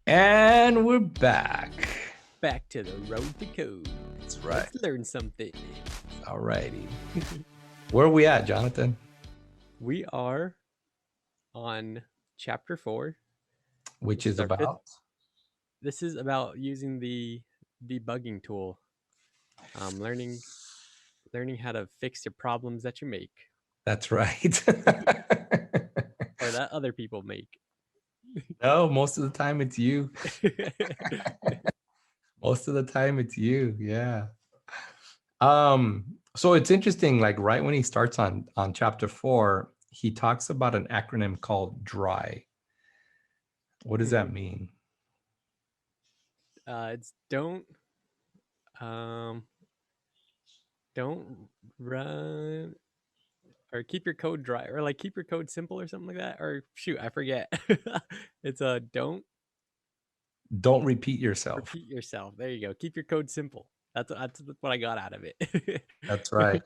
And we're back. Back to the road to code. That's right. Let's learn something. All righty. Where are we at, Jonathan? We are on chapter 4. Which This is is our fifth. about? This is about using the debugging tool. Learning how to fix your problems that you make That's right. or that other people make. No, most of the time it's you. Most of the time it's you. Yeah. So it's interesting, like right when he starts on chapter 4, he talks about an acronym called DRY. What does that mean? It's um don't run or keep your code dry or like keep your code simple or something like that, or shoot, I forget. It's a Don't repeat yourself. repeat yourself. There you go. Keep your code simple. That's what I got out of it. That's right.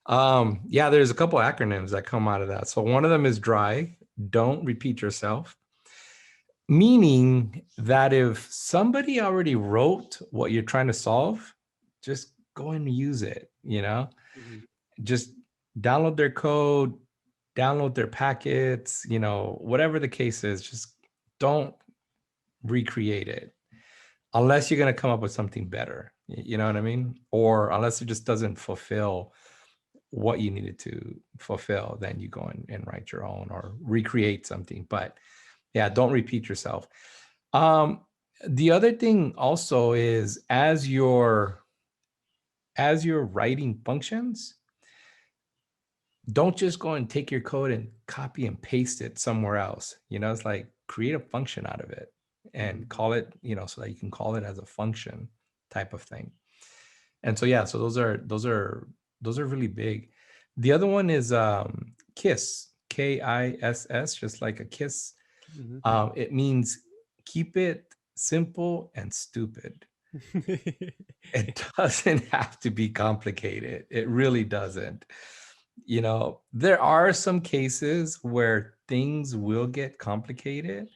Yeah. Yeah, there's a couple acronyms that come out of that. So one of them is DRY, don't repeat yourself, meaning that if somebody already wrote what you're trying to solve, just go and use it, Mhm. just download their code, download their packets, whatever the case is, just don't recreate it unless you're going to come up with something better. You know what I mean? Or unless it just doesn't fulfill what you needed to fulfill, then you go and write your own or recreate something. But yeah, don't repeat yourself. The other thing also is as you're writing functions, don't just go and take your code and copy and paste it somewhere else. It's like create a function out of it and call it, so that you can call it as a function type of thing. And so yeah, so those are really big. The other one is KISS, KISS, just like a kiss. Mhm. It means keep it simple and stupid. It doesn't have to be complicated. It really doesn't. There are some cases where things will get complicated,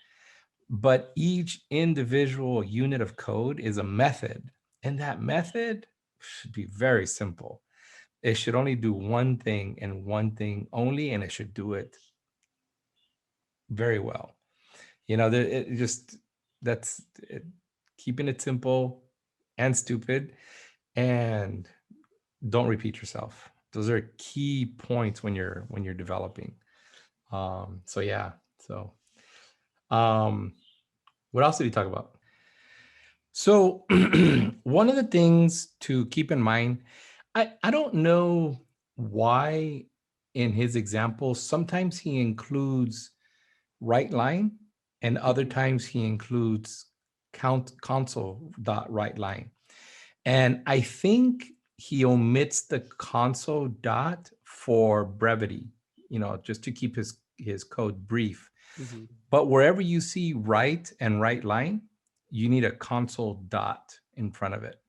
but each individual unit of code is a method, and that method should be very simple. It should only do one thing and one thing only, and it should do it very well. It just that's it, keeping it simple and stupid, and don't repeat yourself. Those are key points when you're developing. So yeah. So what else did he talk about? So one of the things to keep in mind, I don't know why in his examples, sometimes he includes write line and other times he includes console dot write line. And I think he omits the console dot for brevity, just to keep his code brief. Mhm. But wherever you see write and write line, you need a console dot in front of it.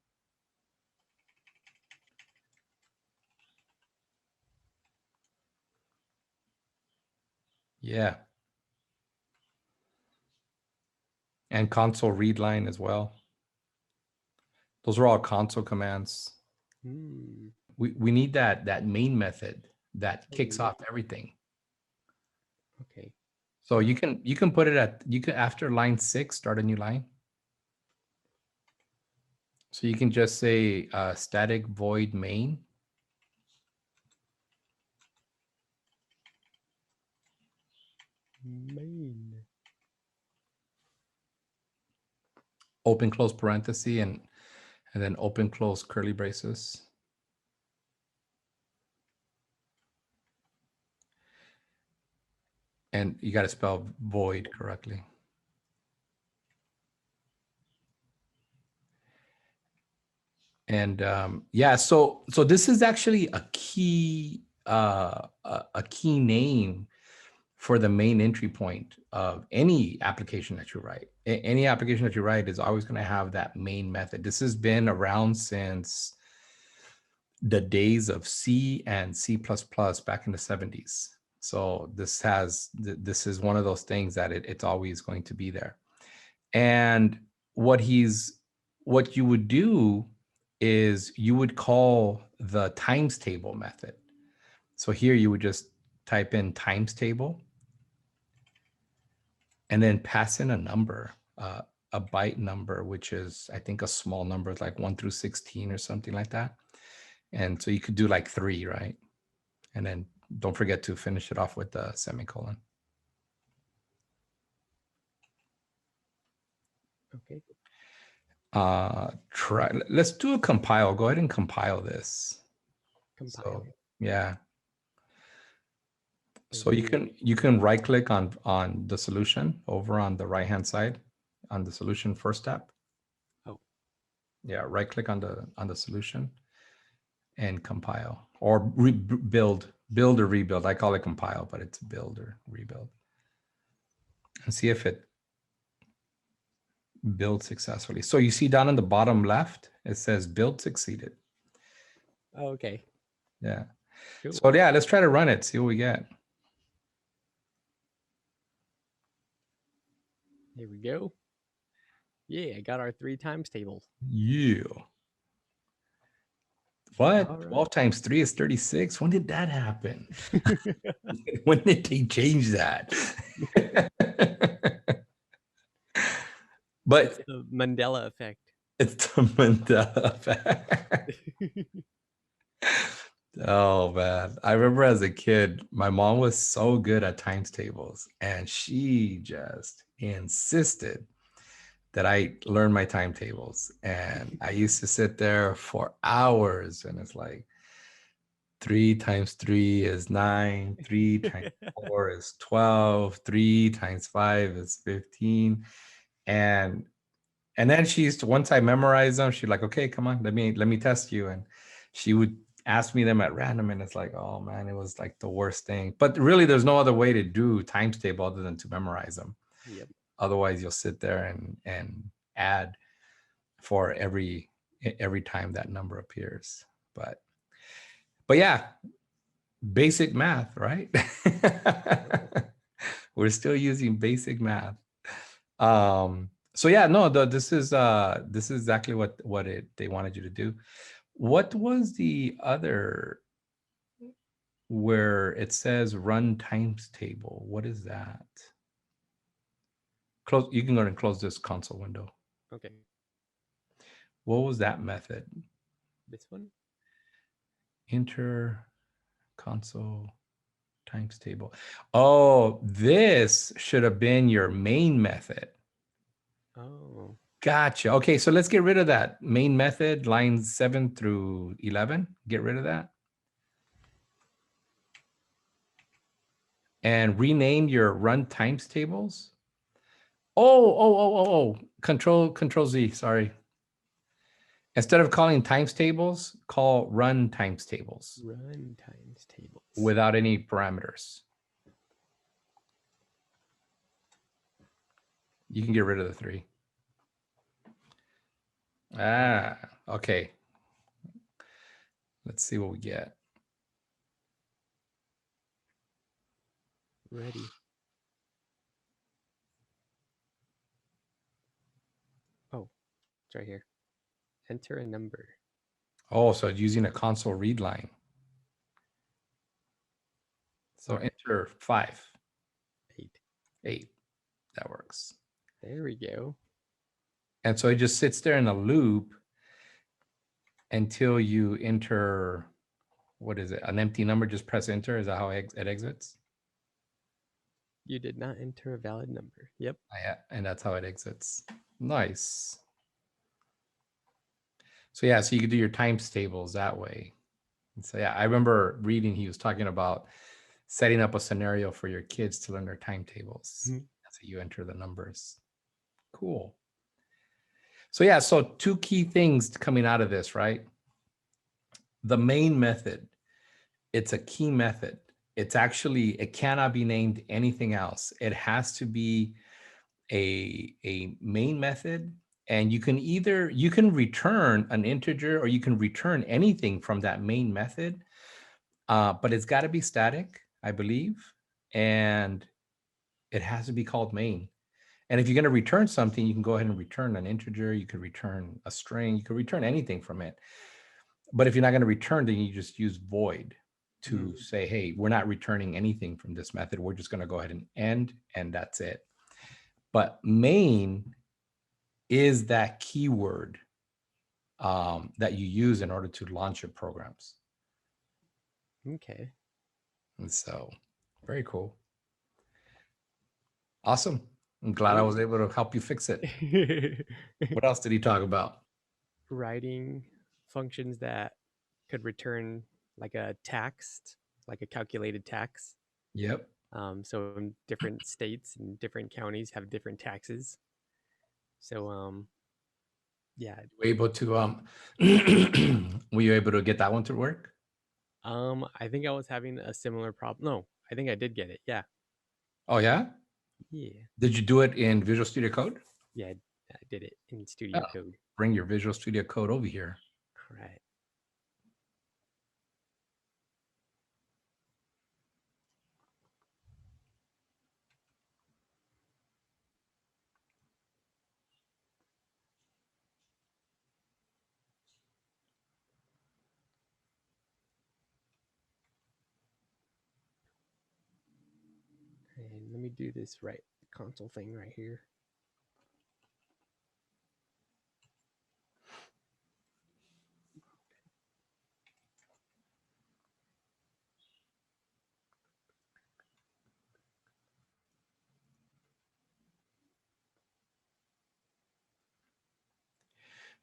Yeah. And console read line as well. Those are all console commands. Mm. We need that main method that kicks Oh, off everything. okay. So you can put it after line 6, start a new line. So you can just say static void main. Main. Open close parenthesis and then open close curly braces. And you got to spell void correctly. And yeah, so this is actually a key name for the main entry point of any application that you write. Any application that you write is always going to have that main method. This has been around since the days of C and C++ back in the 70s. So this is one of those things that it's always going to be there. And what you would do is you would call the times table method. So here you would just type in times table and then pass in a number, a byte number, which is, I think, a small number, like 1 through 16 or something like that. And so you could do like 3, right? And then don't forget to finish it off with the semicolon. Okay. Let's do a compile. Go ahead and compile this. Compile. So yeah. So Ooh. you can right click on the solution over on the right hand side on the solution first step. Oh. Yeah, right click on the solution and compile, or build or rebuild. I call it compile, but it's build or rebuild. And see if it builds successfully. So you see down in the bottom left, it says build succeeded. Oh, okay. Yeah. Cool. So yeah, let's try to run it, see what we get. Here we go. Yeah, I got our 3 times table. Yeah. What? All right. 12 times 3 is 36. When did that happen? When did they change that? But It's the Mandela effect. it's the Mandela effect. Oh man, I remember as a kid, my mom was so good at times tables, and she just insisted that I learn my timetables. And I used to sit there for hours, and it's like 3 times 3 is 9, 3 times 4 is 12, 3 times 5 is 15. And then she used to, once I memorized them, she'd like, okay, come on, let me test you. And she would ask me them at random, and it's like, oh man, it was like the worst thing. But really, there's no other way to do times table other than to memorize them. Yep. Otherwise, you'll sit there and add for every time that number appears. But yeah, basic math, right? We're still using basic math. So yeah, no, this is exactly what they wanted you to do. What was the other where it says run times table? What is that? Close. You can go ahead and close this console window. Okay. What was that method? This one? Enter console times table. Oh, this should have been your main method. Oh. Gotcha. Okay, so let's get rid of that main method, lines 7 through 11. Get rid of that. And rename your run times tables. Oh. Control Z, sorry. Instead of calling times tables, call run times tables Run times tables. without any parameters. You can get rid of the 3. Ah, okay. Let's see what we get. Ready. Oh, it's right here. Enter a number. Oh, so using a console read line. So Right. enter 5. 8. 8. That works. There we go. And so it just sits there in a loop until you enter, what is it, an empty number? Just press enter. Is that how it exits? You did not enter a valid number. Yep. Yeah, and that's how it exits. Nice. So yeah, so you could do your times tables that way. And so yeah, I remember reading he was talking about setting up a scenario for your kids to learn their timetables. Mhm. So you enter the numbers. Cool. So yeah, so 2 key things coming out of this, right? The main method, it's a key method. It's actually, it cannot be named anything else. It has to be a main method, and you can return an integer or you can return anything from that main method, but it's got to be static, I believe, and it has to be called main. And if you're going to return something, you can go ahead and return an integer. You could return a string. You could return anything from it. But if you're not going to return, then you just use void to say, hey, we're not returning anything from this method. We're just going to go ahead and end, and that's it. But main is that keyword that you use in order to launch your programs. Okay. And so, very cool. Awesome. I'm glad I was Sweet. able to help you fix it. What else did he talk about? Writing functions that could return like a tax, like a calculated tax. Yep. So in different states and different counties have different taxes. So yeah. Were you able to were you able to get that one to work? I think I was having a similar problem. No, I think I did get it. Yeah. Oh yeah? Yeah. Did you do it in Visual Studio Code? Yeah, I did it in Oh, Studio Code. bring your Visual Studio Code over here. All right. And let me do this right console thing right here.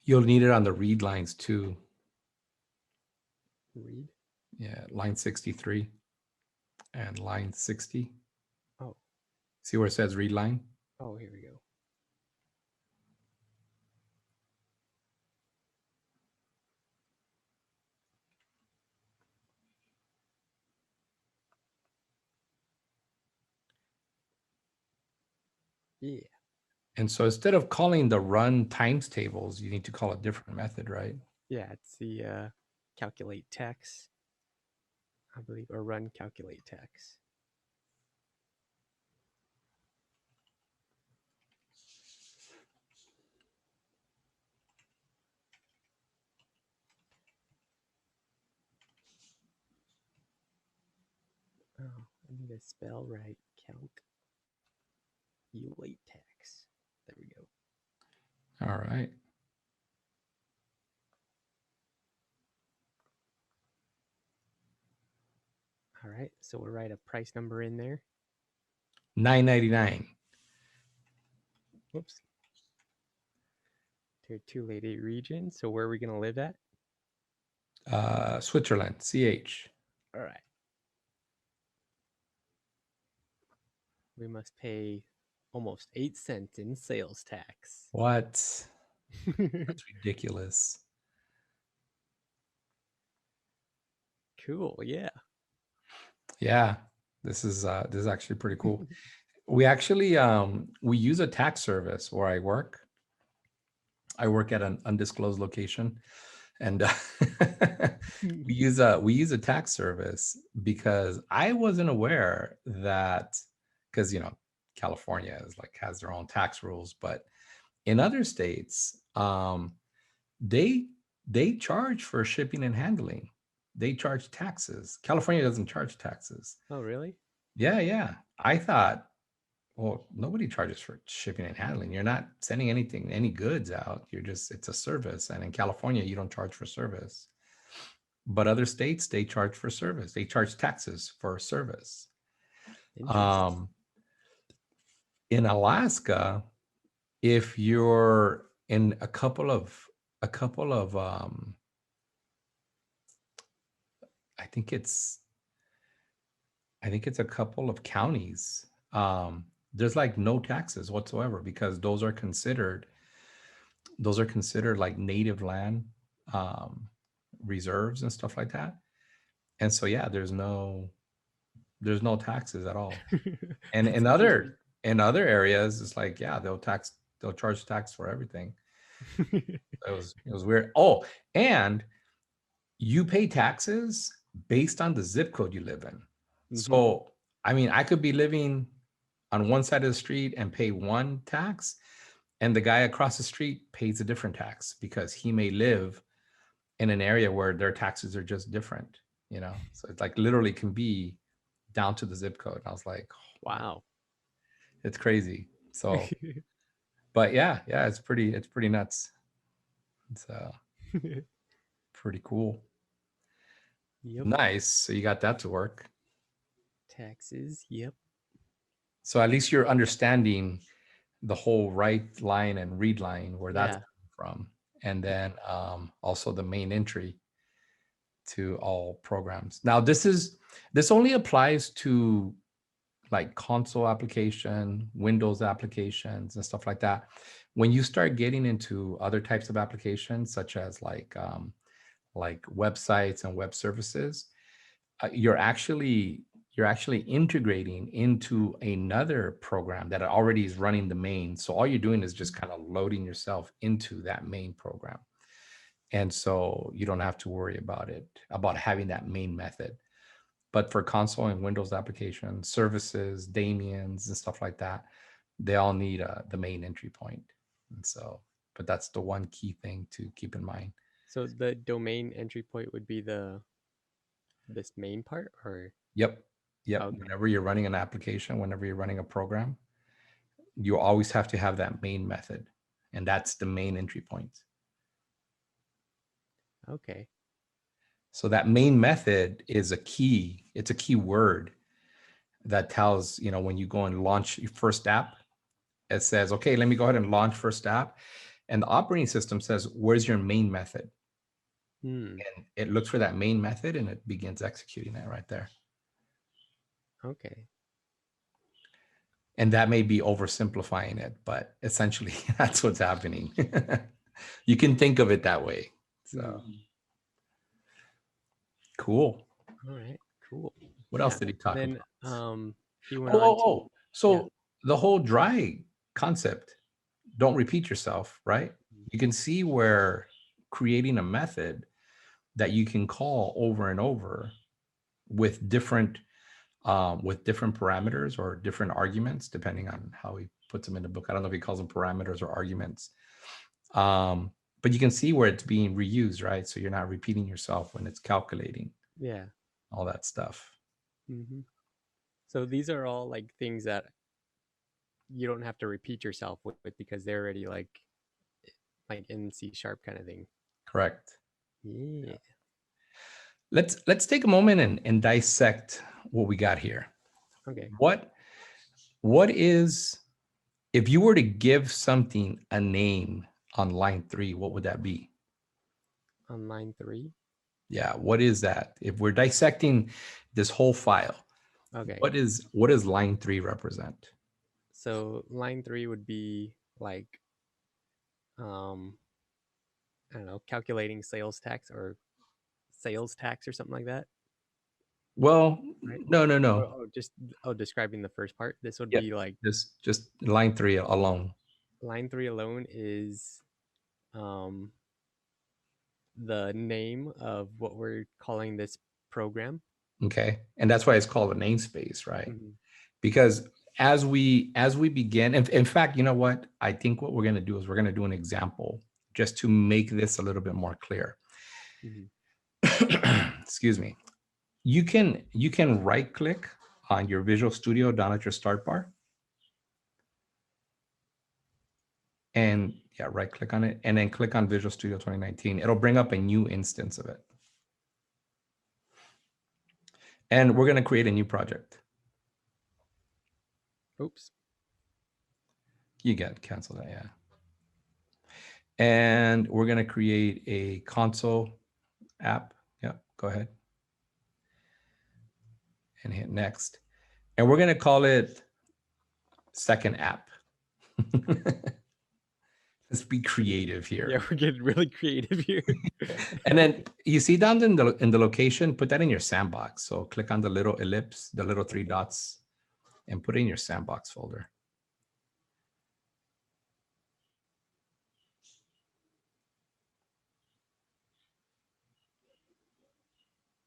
You'll need it on the read lines too. Read. Yeah, line 63 and line 60. Oh. See where it says read line? Oh, here we go. Yeah. And so instead of calling the run times tables, you need to call a different method, right? Yeah, it's the calculate text, I believe, or run calculate text. Oh, I need to spell right calculate text. There we go. All right. All right, so we'll write a price number in there. $9.99. Whoops. Tier 2 lady region. So where are we going to live at? Switzerland, CH. All right. We must pay almost 8 cents in sales tax. What? That's ridiculous. Cool, yeah. Yeah, this is actually pretty cool. We actually we use a tax service where I work. I work at an undisclosed location, and we use a tax service because I wasn't aware that, because California is like has their own tax rules, but in other states they charge for shipping and handling. They charge taxes. California doesn't charge taxes. Oh, really? Yeah. I thought, well, nobody charges for shipping and handling. You're not sending any goods out. It's a service. And in California, you don't charge for service. But other states, they charge for service. They charge taxes for service. Interesting. In Alaska, if you're in a couple of I think it's a couple of counties, there's like no taxes whatsoever because those are considered like native land reserves and stuff like that. And so yeah, there's no taxes at all. And That's interesting. in other areas, it's like, yeah, they'll charge tax for everything. It was weird. Oh, and you pay taxes based on the zip code you live in. Mm-hmm. So I mean, I could be living on one side of the street and pay one tax, and the guy across the street pays a different tax because he may live in an area where their taxes are just different, you know? So it's like literally can be down to the zip code. I was like, wow, Wow. it's crazy. So, but yeah, it's pretty nuts. It's pretty cool. Yep. Nice. So you got that to work. Taxes. Yep. So at least you're understanding the whole write line and read line where that's Yeah. coming from. And then also the main entry to all programs. Now this only applies to like console application, Windows applications and stuff like that. When you start getting into other types of applications, such as like websites and web services, you're actually integrating into another program that already is running the main. So all you're doing is just kind of loading yourself into that main program. And so you don't have to worry about having that main method. But for console and Windows applications, services, daemons, and stuff like that, they all need the main entry point. And so, but that's the one key thing to keep in mind. So the domain entry point would be this main part, or Yep. Yep. okay. Whenever you're running an application, whenever you're running a program, you always have to have that main method. And that's the main entry point. Okay. So that main method is a key. It's a key word that tells, when you go and launch your first app, it says, okay, let me go ahead and launch first app. And the operating system says, where's your main method? Hmm. And it looks for that main method and it begins executing it right there. Okay. And that may be oversimplifying it, but essentially that's what's happening. You can think of it that way. So cool. All right. Cool. What else Yeah. did he talk Then about? he went Oh, on oh, to, oh. yeah. So the whole dry concept, don't repeat yourself, right? Mm. You can see where creating a method that you can call over and over with different parameters or different arguments, depending on how he puts them in the book. I don't know if he calls them parameters or arguments. But you can see where it's being reused, right? So you're not repeating yourself when it's calculating Yeah. all that stuff. Hmm. So these are all like things that you don't have to repeat yourself with because they're already like in C# kind of thing. Correct. Yeah. Let's take a moment and dissect what we got here. Okay. What what is, if you were to give something a name on line 3, what would that be? On line 3. Yeah, what is that? If we're dissecting this whole file, Okay. what does line 3 represent? So line 3 would be like um I don't know, calculating sales tax or something like that, Well, right? no, no, Or no. just describing the first part. This would Yep. be like Just line 3 alone. line 3 alone is um the name of what we're calling this program. Okay. And that's why it's called a namespace, right? Hmm. Because as we begin, in fact, you know what? I think what we're going to do is we're going to do an example just to make this a little bit more clear. Hmm. Excuse me. You can right click on your Visual Studio down at your start bar, and yeah, right click on it and then click on Visual Studio 2019. It'll bring up a new instance of it. And we're going to create a new project. Oops. You get cancel that, yeah. And we're going to create a console app. Yeah, go ahead and hit next. And we're going to call it second app. Let's be creative Yeah, here. we're getting really creative here. And then you see down in the location, put that in your sandbox. So click on the little ellipse, the little 3 Okay. dots, and put it in your sandbox folder.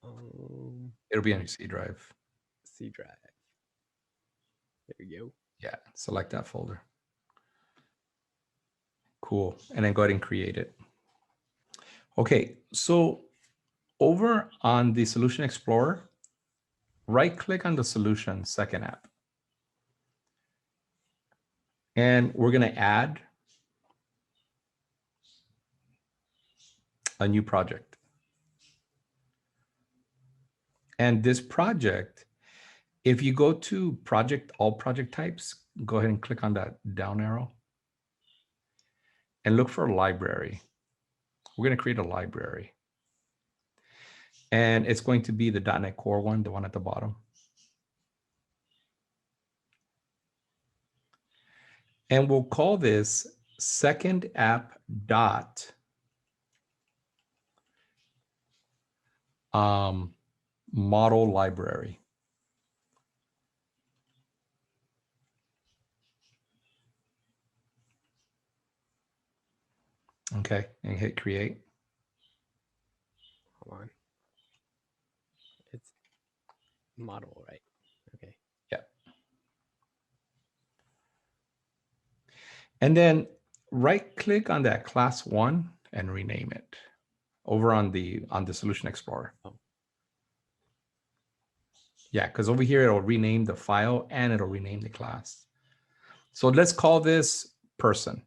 Um, It'll be on your C drive. C drive. There you go. Yeah, select that folder. Cool. And then go ahead and create it. Okay, so over on the Solution Explorer, right click on the solution second app. And we're going to add a new project. And this project, if you go to project, all project types, go ahead and click on that down arrow and look for a library. We're going to create a library. And it's going to be the .NET Core one, the one at the bottom. And we'll call this second app dot model library. Okay, and hit create. Hold on. It's model, right? Okay. Yeah. And then right click on that class one and rename it over on the Solution Explorer. Oh. Yeah, because over here it'll rename the file and it'll rename the class. So let's call this person.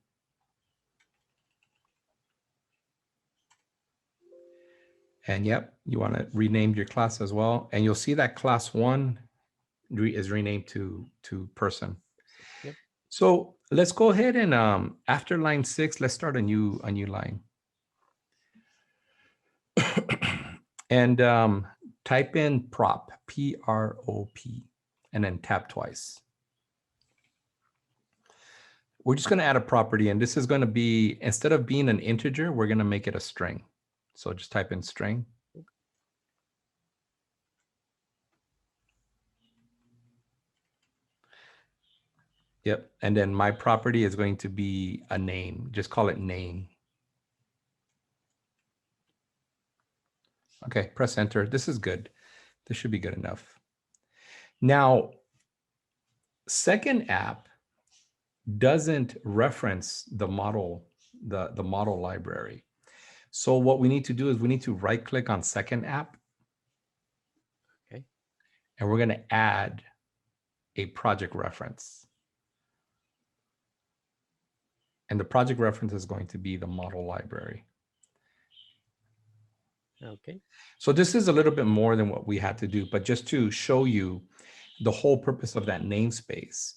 And yep, you want to rename your class as well. And you'll see that class one is renamed to person. Yep. So let's go ahead and after line 6, let's start a new line. And type in prop, P-R-O-P, and then tap twice. We're just going to add a property, and this is going to be, instead of being an integer, we're going to make it a string. So just type in string. Yep. And then my property is going to be a name. Just call it name. Okay, press enter. This is good. This should be good enough. Now, second app doesn't reference the model, the model library. So what we need to do is we need to right click on second app. Okay. And we're going to add a project reference. And the project reference is going to be the model library. Okay. So this is a little bit more than what we had to do, but just to show you the whole purpose of that namespace.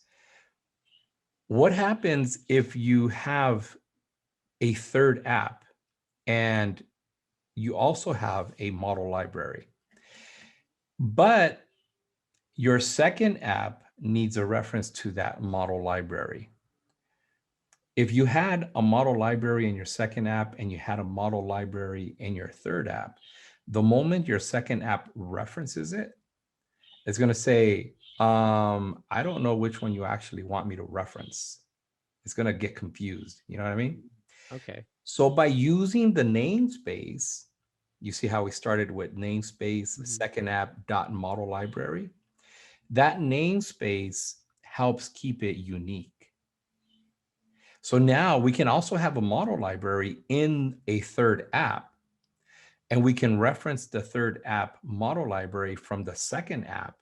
What happens if you have a third app and you also have a model library, but your second app needs a reference to that model library? If you had a model library in your second app and you had a model library in your third app, the moment your second app references it, it's going to say, I don't know which one you actually want me to reference. It's going to get confused. You know what I mean? Okay. So by using the namespace, you see how we started with namespace, second app dot model library. That namespace helps keep it unique. So now we can also have a model library in a third app, and we can reference the third app model library from the second app.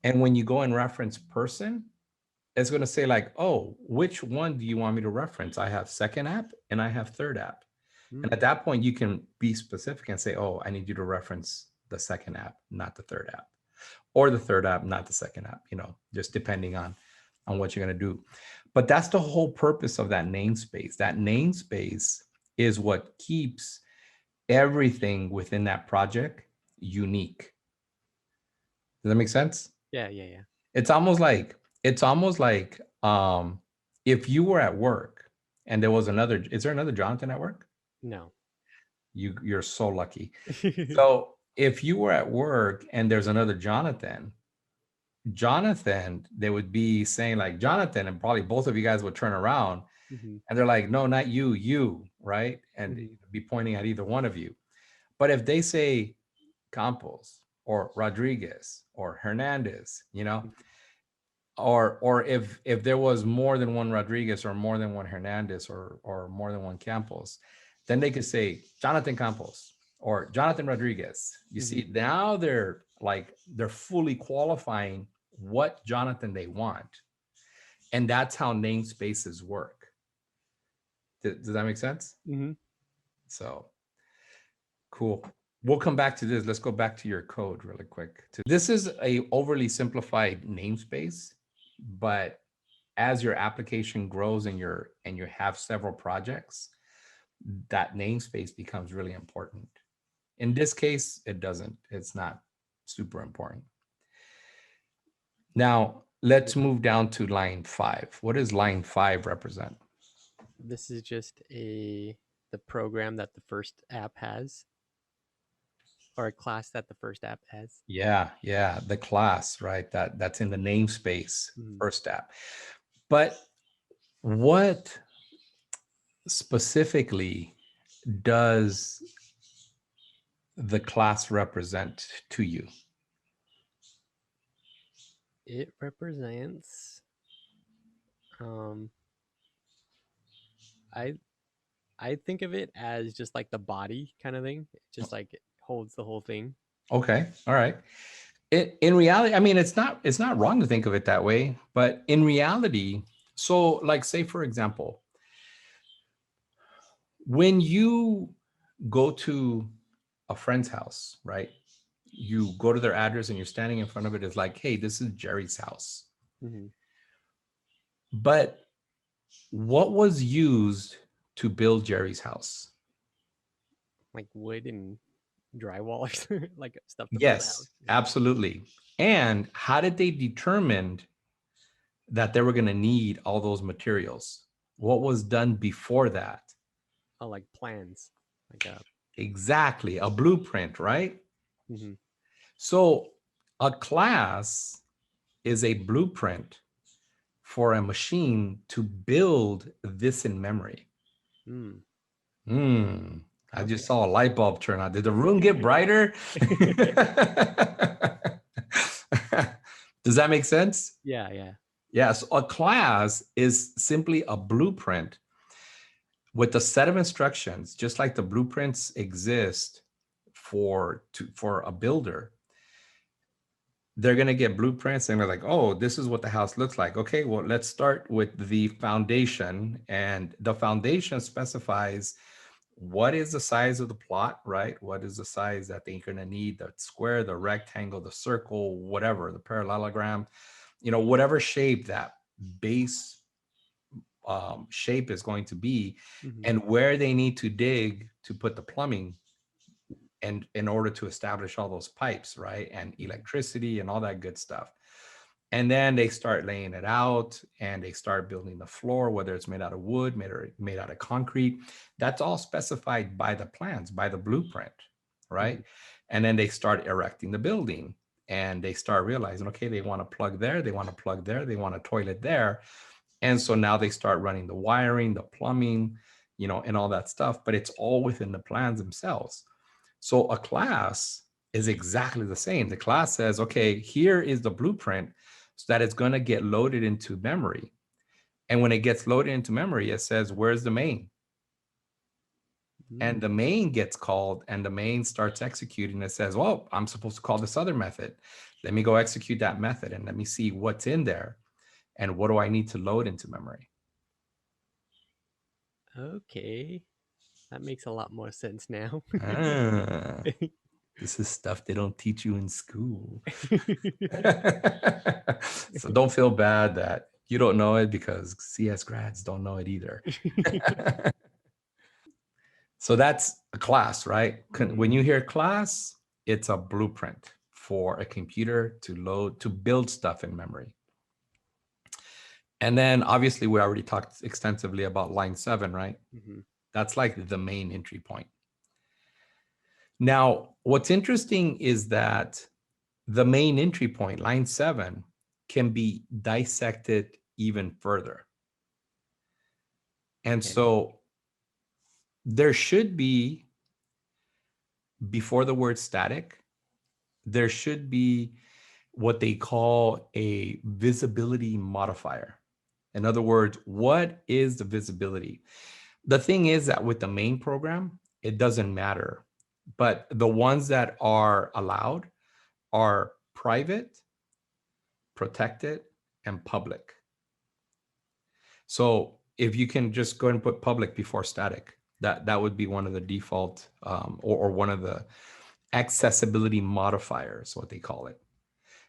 And when you go and reference person, it's going to say like, oh, which one do you want me to reference? I have second app and I have third app. And at that point, you can be specific and say, oh, I need you to reference the second app, not the third app, or the third app, not the second app, just depending on what you're going to do. But that's the whole purpose of that namespace. That namespace is what keeps everything within that project unique. Does that make sense? Yeah. It's almost like if you were at work and there was another, is there another Jonathan at work? No. You're so lucky. So if you were at work and there's another Jonathan, they would be saying like Jonathan, and probably both of you guys would turn around and they're like, no, not you, right? And be pointing at either one of you. But if they say Campos or Rodriguez or Hernandez, or if there was more than one Rodriguez or more than one Hernandez or more than one Campos, then they could say Jonathan Campos or Jonathan Rodriguez. You Mhm. see, now they're fully qualifying what Jonathan they want. And that's how namespaces work. Does that make sense? Mhm. So cool. We'll come back to this. Let's go back to your code really quick. This is a overly simplified namespace, but as your application grows and you have several projects, that namespace becomes really important. In this case, it doesn't. It's not super important. Now, let's move down to line 5. What does line 5 represent? This is just the program that the first app has, or a class that the first app has. Yeah, the class, right? That's in the namespace Mhm. first app. But what specifically does the class represent to you? It represents um I I think of it as just like the body kind of thing. It just like it holds the whole thing. Okay, all right. In reality, I mean, it's not wrong to think of it that way, but in reality, so like say for example, when you go to a friend's house, right? You go to their address and you're standing in front of it. It's like, hey, this is Jerry's house. Mhm. But what was used to build Jerry's house? Like wood and drywall or something, like stuff to build a house. Yes, absolutely. And how did they determine that they were going to need all those materials? What was done before that? Oh, like plans. Like Exactly, a blueprint, right? mhm. So a class is a blueprint for a machine to build this in memory. Mm. Hmm. I just Okay. saw a light bulb turn on. Did the room get brighter? Does that make sense? Yeah, yeah. Yes. A class is simply a blueprint with a set of instructions, just like the blueprints exist for a builder. They're going to get blueprints and they're like, oh, this is what the house looks like. Okay, well, let's start with the foundation. And the foundation specifies what is the size of the plot, right? What is the size that they're going to need, the square, the rectangle, the circle, whatever, the parallelogram, whatever shape that base shape is going to be, Mhm. and where they need to dig to put the plumbing and in order to establish all those pipes, right? And Mhm. electricity and all that good stuff. And then they start laying it out and they start building the floor, whether it's made out of wood, made out of concrete. That's all specified by the plans, by the blueprint, right? Mhm. And then they start erecting the building and they start realizing, okay, they want to plug there, they want to plug there, they want a toilet there. And so now they start running the wiring, the plumbing, and all that stuff, but it's all within the plans themselves. So a class is exactly the same. The class says, okay, here is the blueprint so that it's going to get loaded into memory. And when it gets loaded into memory, it says, where's the main? And Mm. the main gets called and the main starts executing. It says, well, I'm supposed to call this other method. Let me go execute that method and let me see what's in there and what do I need to load into memory. Okay. That makes a lot more sense now. Ah, this is stuff they don't teach you in school. So don't feel bad that you don't know it because CS grads don't know it either. So that's a class, right? Mhm. When you hear class, it's a blueprint for a computer to build stuff in memory. And then obviously we already talked extensively about line 7, right? Mhm. That's like the main entry point. Now, what's interesting is that the main entry point, line 7, can be dissected even further. And Okay. so there should be, before the word static, there should be what they call a visibility modifier. In other words, what is the visibility? The thing is that with the main program, it doesn't matter. But the ones that are allowed are private, protected, and public. So if you can just go ahead and put public before static, that would be one of the default or one of the accessibility modifiers, what they call it.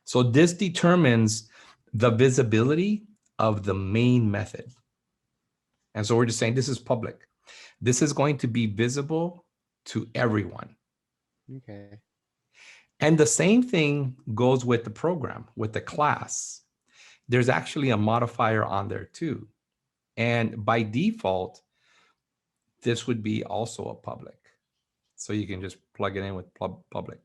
So this determines the visibility of the main method. And so we're just saying this is public. This is going to be visible to everyone. Okay. And the same thing goes with the program, with the class. There's actually a modifier on there too. And by default, this would be also a public. So you can just plug it in with public.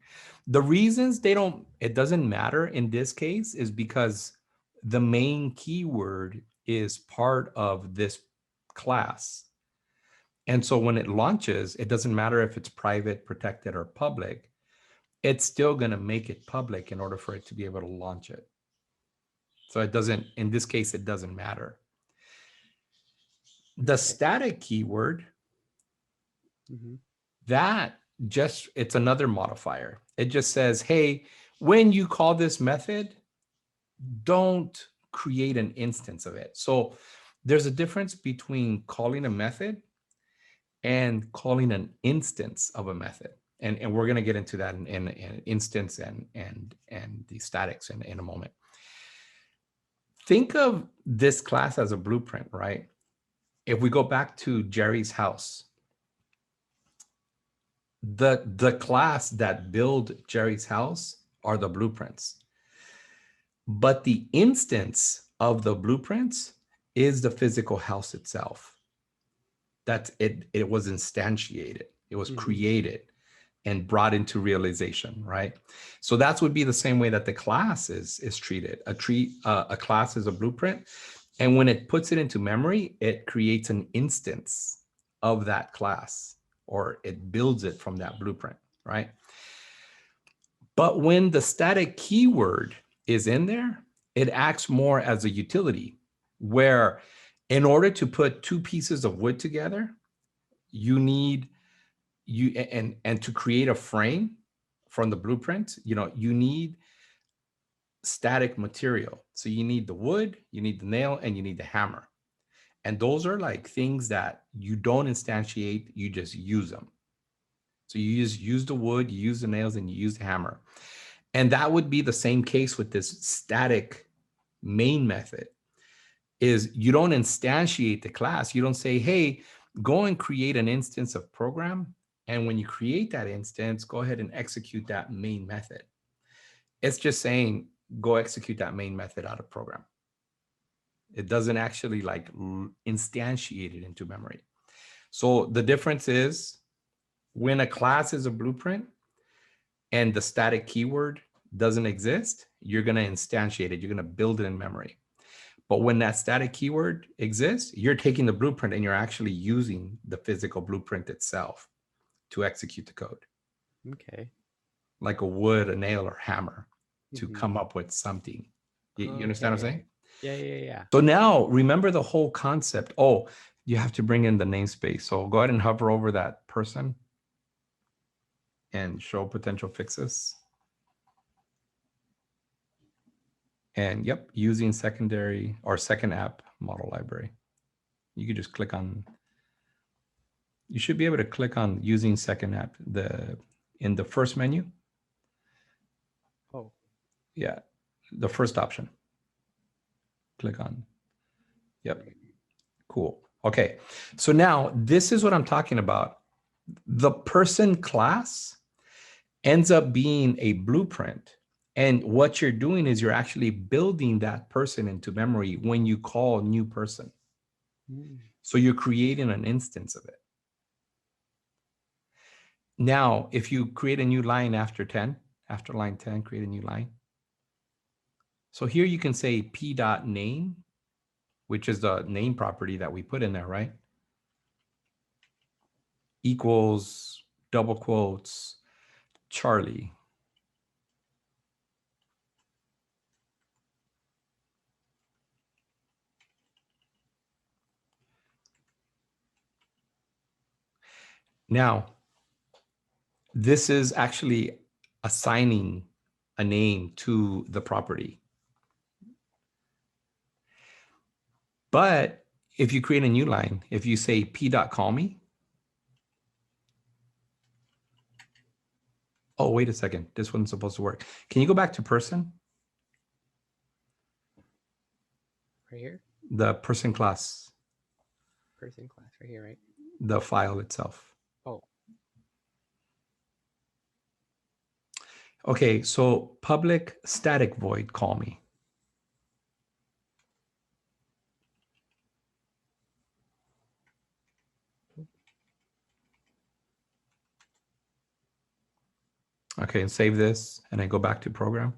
The reasons it doesn't matter in this case is because the main keyword is part of this class. And so when it launches, it doesn't matter if it's private, protected, or public. It's still going to make it public in order for it to be able to launch it. So it doesn't, in this case, it doesn't matter. The static keyword, that just, it's another modifier. It just says, hey, when you call this method, don't create an instance of it. So there's a difference between calling a method and calling an instance of a method. And we're going to get into that in instance and the statics in a moment. Think of this class as a blueprint, right? If we go back to Jerry's house, the class that build Jerry's house are the blueprints. But the instance of the blueprints is the physical house itself. That it was instantiated, it was created and brought into realization, right? So that would be the same way that the class is treated. A class is a blueprint, and when it puts it into memory, it creates an instance of that class, or it builds it from that blueprint, right? But when the static keyword is in there, it acts more as a utility, where in order to put two pieces of wood together, you need and to create a frame from the blueprint, you need static material. So you need the wood, you need the nail, and you need the hammer. And those are like things that you don't instantiate, you just use them. So you use the wood, you use the nails, and you use the hammer. And that would be the same case with this static main method, is you don't instantiate the class. You don't say, hey, go and create an instance of program. And when you create that instance, go ahead and execute that main method. It's just saying, go execute that main method out of program. It doesn't actually like instantiate it into memory. So the difference is when a class is a blueprint and the static keyword doesn't exist, you're going to instantiate it. You're going to build it in memory. But when that static keyword exists, you're taking the blueprint and you're actually using the physical blueprint itself to execute the code. Okay. Like a wood, a nail, or hammer to come up with something. You understand what I'm saying? Yeah. So now remember the whole concept. Oh, you have to bring in the namespace. So go ahead and hover over that person and show potential fixes. And yep, using secondary or second app model library. You could just click on, you should be able to click on using second app in the first menu. Oh. Yeah, the first option. Click on, yep, cool. Okay, so now this is what I'm talking about. The person class ends up being a blueprint. And what you're doing is you're actually building that person into memory when you call new person. So you're creating an instance of it. Now, if you create a new line after 10, after line 10, create a new line. So here you can say p.name, which is the name property that we put in there, right? Equals double quotes, Charlie. Now, this is actually assigning a name to the property. But if you create a new line, if you say p.callme, oh, wait a second, this one's supposed to work. Can you go back to person? Right here? The person class, Person class right here, right? the file itself. Oh. Okay, so public static void call me. Okay, and save this, and I go back to program.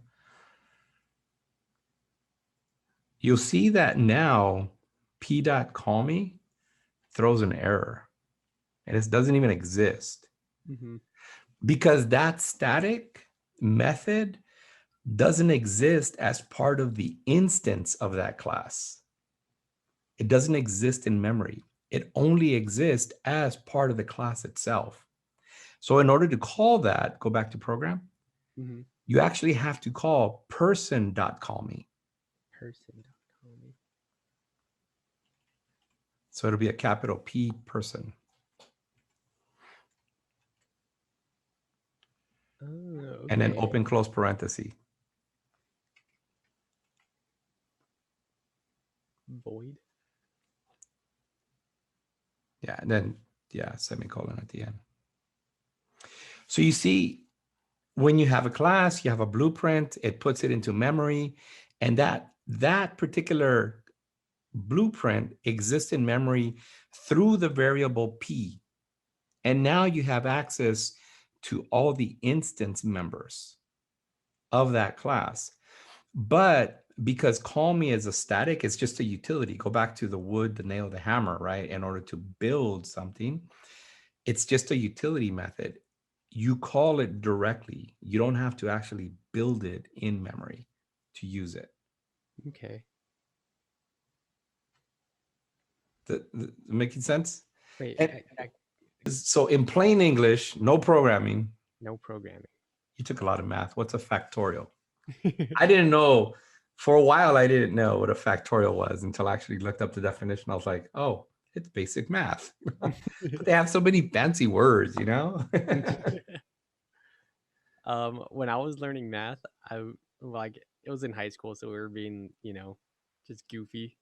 You'll see that now p.callme throws an error, and it doesn't even exist. Mm-hmm. Because that static method doesn't exist as part of the instance of that class. It doesn't exist in memory. It only exists as part of the class itself. So in order to call that, go back to program, Mm-hmm. you actually have to call person.callme. Person.com. So it'll be a capital P person. Oh, okay. And then open close parenthesis. Void. Yeah, and then, yeah, semicolon at the end. So you see, when you have a class, you have a blueprint, it puts it into memory, and that particular blueprint exists in memory through the variable P. And now you have access to all the instance members of that class. But because call me is a static, it's just a utility. Go back to the wood, the nail, the hammer, right? In order to build something, it's just a utility method. You call it directly. You don't have to actually build it in memory to use it. Okay. Making sense? Wait, And so in plain English, no programming. no programming. You took a lot of math. What's a factorial? I didn't know. For a while, I didn't know what a factorial was until I actually looked up the definition. I was like, oh, it's basic math. But they have so many fancy words, you know? When I was learning math, like it was in high school, so we were being, just goofy.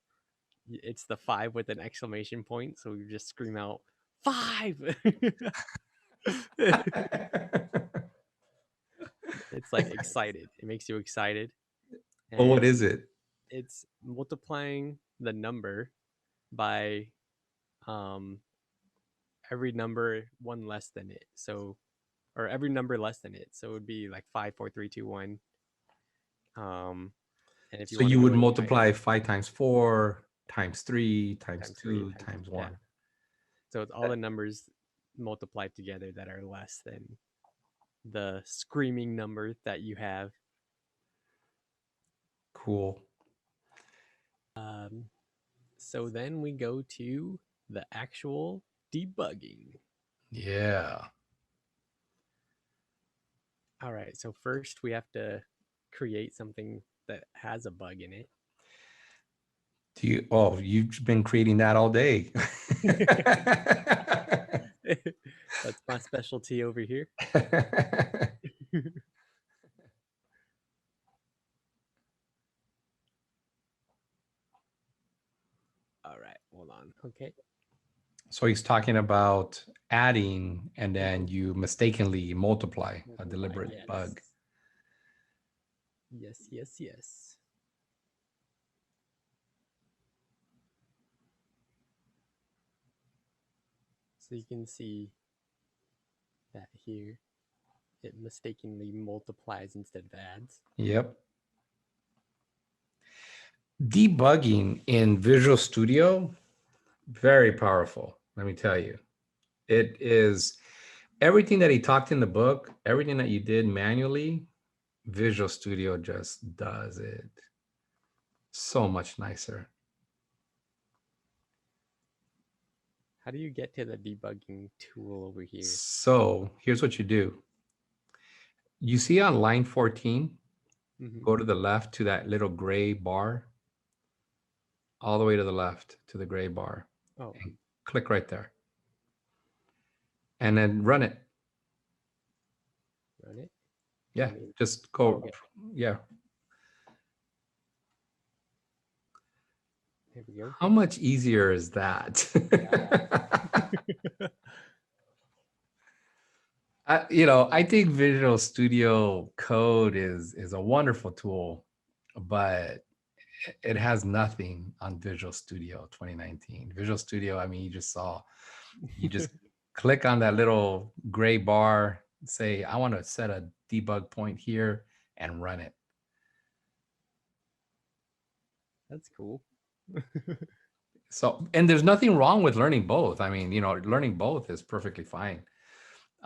It's the 5 with an exclamation point, so we just scream out 5. It's like excited. It makes you excited, Well, what and is it? it's multiplying the number by um every number one less than it. So, or every number less than it. So it would be like 5, 4, 3, 2, 1. And if you So want to you go would any higher, multiply 5 times 4 times 3 times times 3 2 times, times yeah. 1. So it's all the numbers multiplied together that are less than the screaming number that you have. Cool. Um, so then we go to the actual debugging. Yeah. All right. So first we have to create something that has a bug in it. You've been creating that all day. That's my specialty over here. All right. Hold on. Okay. So he's talking about adding and then you mistakenly multiply, a Multiply. deliberate Yes. bug. Yes. Yes. Yes. So you can see that here it mistakenly multiplies instead of adds. Yep. Debugging in Visual Studio, very powerful, let me tell you. It is everything that he talked in the book, everything that you did manually, Visual Studio just does it so much nicer. How do you get to the debugging tool over here? So here's what you do. You see on line 14, Mm-hmm. go to the left to that little gray bar, all the way to the left to the gray bar, Oh, and click right there. And then run it. run it. What do Yeah, you mean? just Oh, go. okay. Yeah. Here we go. How much easier is that? Yeah. I think Visual Studio Code is a wonderful tool, but it has nothing on Visual Studio 2019. Visual Studio, I mean, you just click on that little gray bar, say, I want to set a debug point here and run it. That's cool. So, and there's nothing wrong with learning both. I mean, learning both is perfectly fine.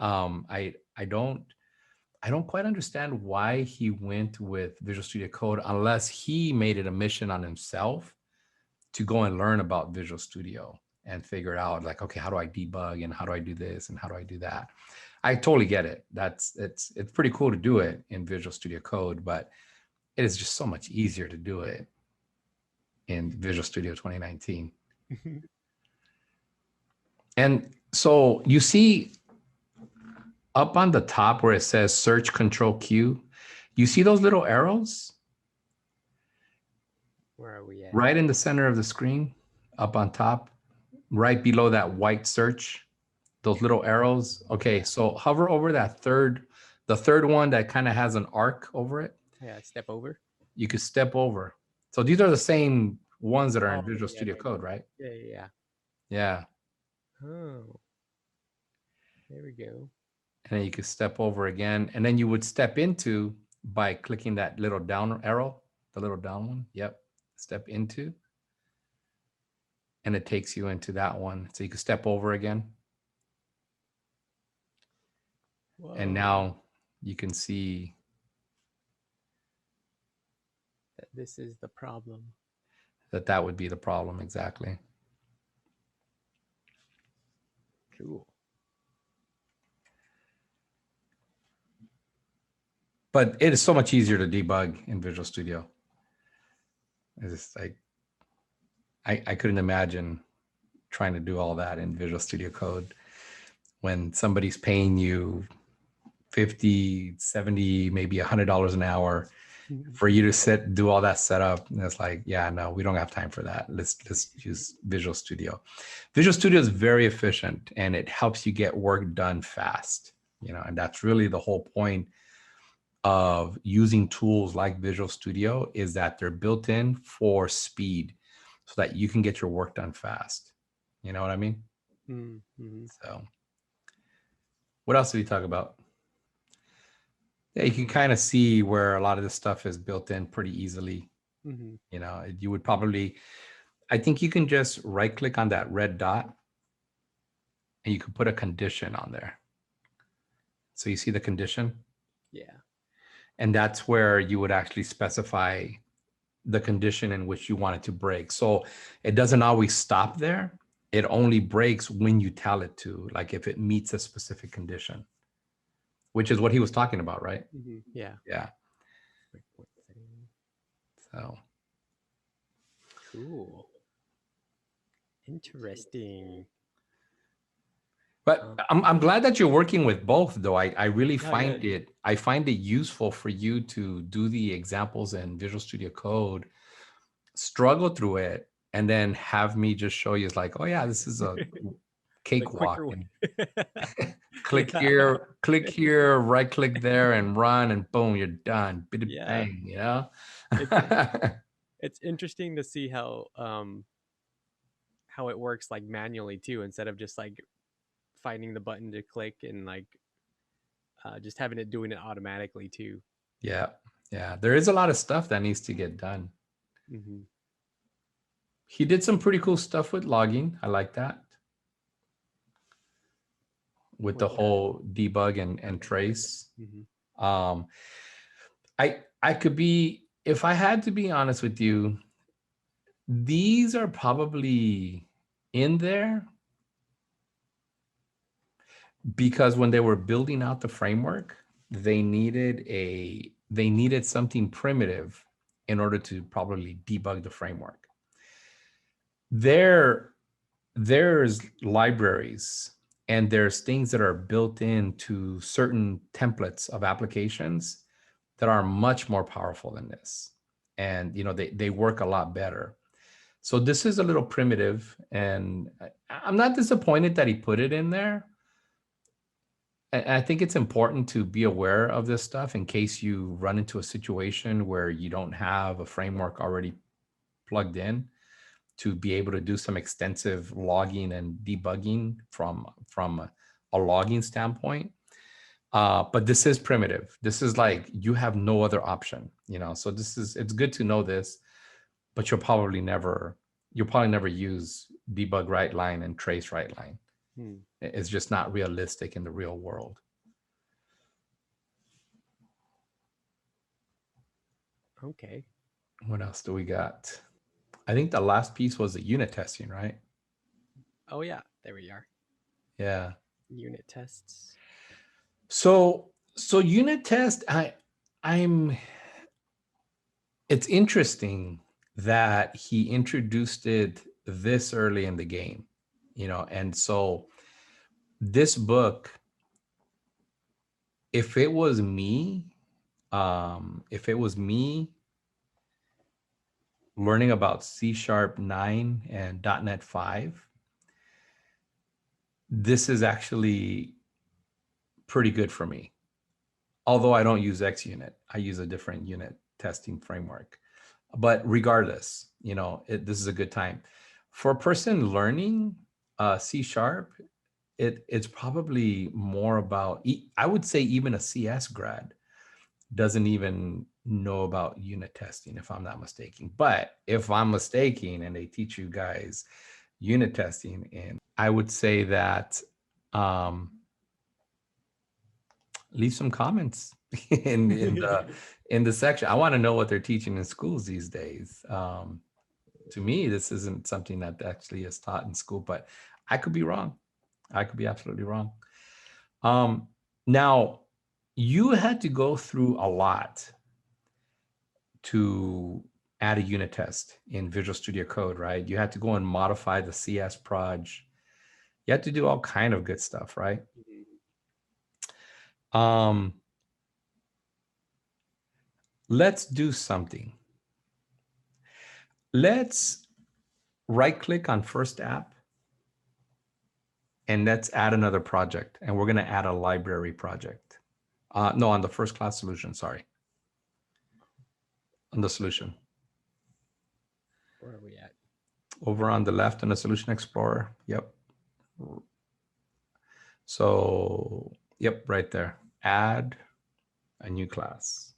I don't quite understand why he went with Visual Studio Code unless he made it a mission on himself to go and learn about Visual Studio and figure out like, okay, how do I debug and how do I do this and how do I do that? I totally get it. It's pretty cool to do it in Visual Studio Code, but it is just so much easier to do it in Visual Studio 2019. And so you see up on the top where it says search control Q, you see those little arrows Where are we at? right in the center of the screen, up on top, right below that white search, those little arrows. Okay, Yeah. so hover over the third one that kind of has an arc over it. Yeah. Step over. You could step over. So these are the same ones that are in Oh, Visual yeah, Studio yeah, Code, right? yeah, yeah, yeah. Yeah. Oh, there we go. And then you could step over again. And then you would step into by clicking that little down arrow, the little down one. Yep. Step into. And it takes you into that one. So you could step over again. And Whoa. now you can see This is the problem. that would be the problem exactly. Cool. But it is so much easier to debug in Visual Studio. It's just like I couldn't imagine trying to do all that in Visual Studio Code when somebody's paying you 50, 70, maybe $100 an hour for you to do all that setup. And it's like, yeah, no, we don't have time for that. Let's use Visual Studio. Visual Studio is very efficient and it helps you get work done fast, and that's really the whole point of using tools like Visual Studio, is that they're built in for speed so that you can get your work done fast. You know what I mean? Mm-hmm. So what else did we talk about? Yeah, you can kind of see where a lot of this stuff is built in pretty easily. Mm-hmm. You would probably, I think you can just right click on that red dot and you can put a condition on there. So you see the condition? Yeah. And that's where you would actually specify the condition in which you want it to break. So it doesn't always stop there. It only breaks when you tell it to, like if it meets a specific condition, which is what he was talking about, right? Mm-hmm. Yeah. Yeah. Breakpoint setting. So, Cool. Interesting. but I'm glad that you're working with both, though. I really Oh yeah. find it useful for you to do the examples in Visual Studio Code, struggle through it, and then have me just show you. It's like, oh yeah, this is a The cakewalk. quicker way. And Yeah. click here, right click there, and run, and boom, you're done. Bida Yeah. bang, It's it's interesting to see how it works like manually too, instead of just like finding the button to click and like just having it doing it automatically too. Yeah, yeah. There is a lot of stuff that needs to get done. Mm-hmm. He did some pretty cool stuff with logging. I like that. With the What's that? whole debug and trace. Mm-hmm. Um, I could be, if I had to be honest with you, these are probably in there, because when they were building out the framework, they needed something primitive in order to probably debug the framework. There there's libraries and there's things that are built into certain templates of applications that are much more powerful than this. And they work a lot better. So this is a little primitive, and I'm not disappointed that he put it in there. I think it's important to be aware of this stuff in case you run into a situation where you don't have a framework already plugged in to be able to do some extensive logging and debugging from a logging standpoint. But this is primitive. This is like you have no other option, So it's good to know this, but you'll probably never use debug right line and trace right line. It's just not realistic in the real world. Okay. What else do we got? I think the last piece was the unit testing, right? Oh yeah, there we are. Yeah. Unit tests. So unit test, I'm it's interesting that he introduced it this early in the game, and so this book, if it was me, learning about C#9 and .NET 5, this is actually pretty good for me. Although I don't use XUnit, I use a different unit testing framework. But regardless, this is a good time. For a person learning C#, it's probably more about, I would say even a CS grad doesn't even know about unit testing, if I'm not mistaken. But if I'm mistaken and they teach you guys unit testing, and I would say that leave some comments in the section. I want to know what they're teaching in schools these days. To me, this isn't something that actually is taught in school, but I could be wrong. I could be absolutely wrong. Now, you had to go through a lot to add a unit test in Visual Studio Code, right? You had to go and modify the CS proj. You had to do all kind of good stuff, right? Let's do something. Let's right click on first app and let's add another project. And we're going to add a library project. No, on the first class solution, sorry. On the solution. Where are we at? Over on the left in the Solution Explorer. Yep. So, yep, right there. Add a new class.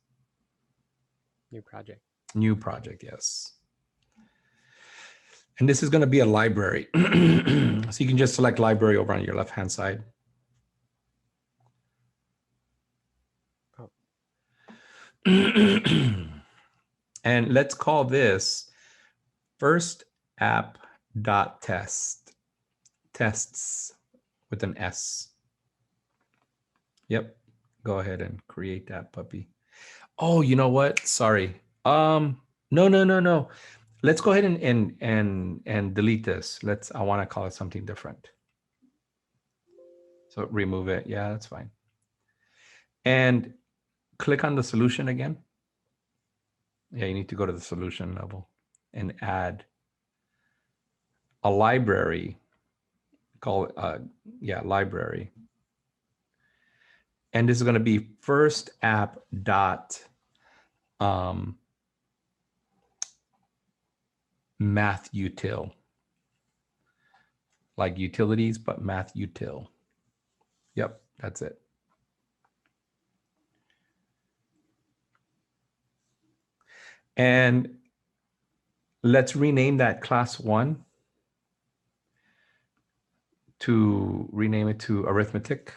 New project. New project, yes. And this is going to be a library. So you can just select library over on your left-hand side. Oh. And let's call this first app dot test. Tests with an S. Yep. Go ahead and create that puppy. Oh, you know what? Sorry. No. Let's go ahead and delete this. I want to call it something different. So remove it. Yeah, that's fine. And click on the solution again. Yeah, you need to go to the solution level and add a library. Call it library. And this is going to be first app dot math util, like utilities, but math util. Yep, that's it. And let's rename that class 1 to rename it to arithmetic.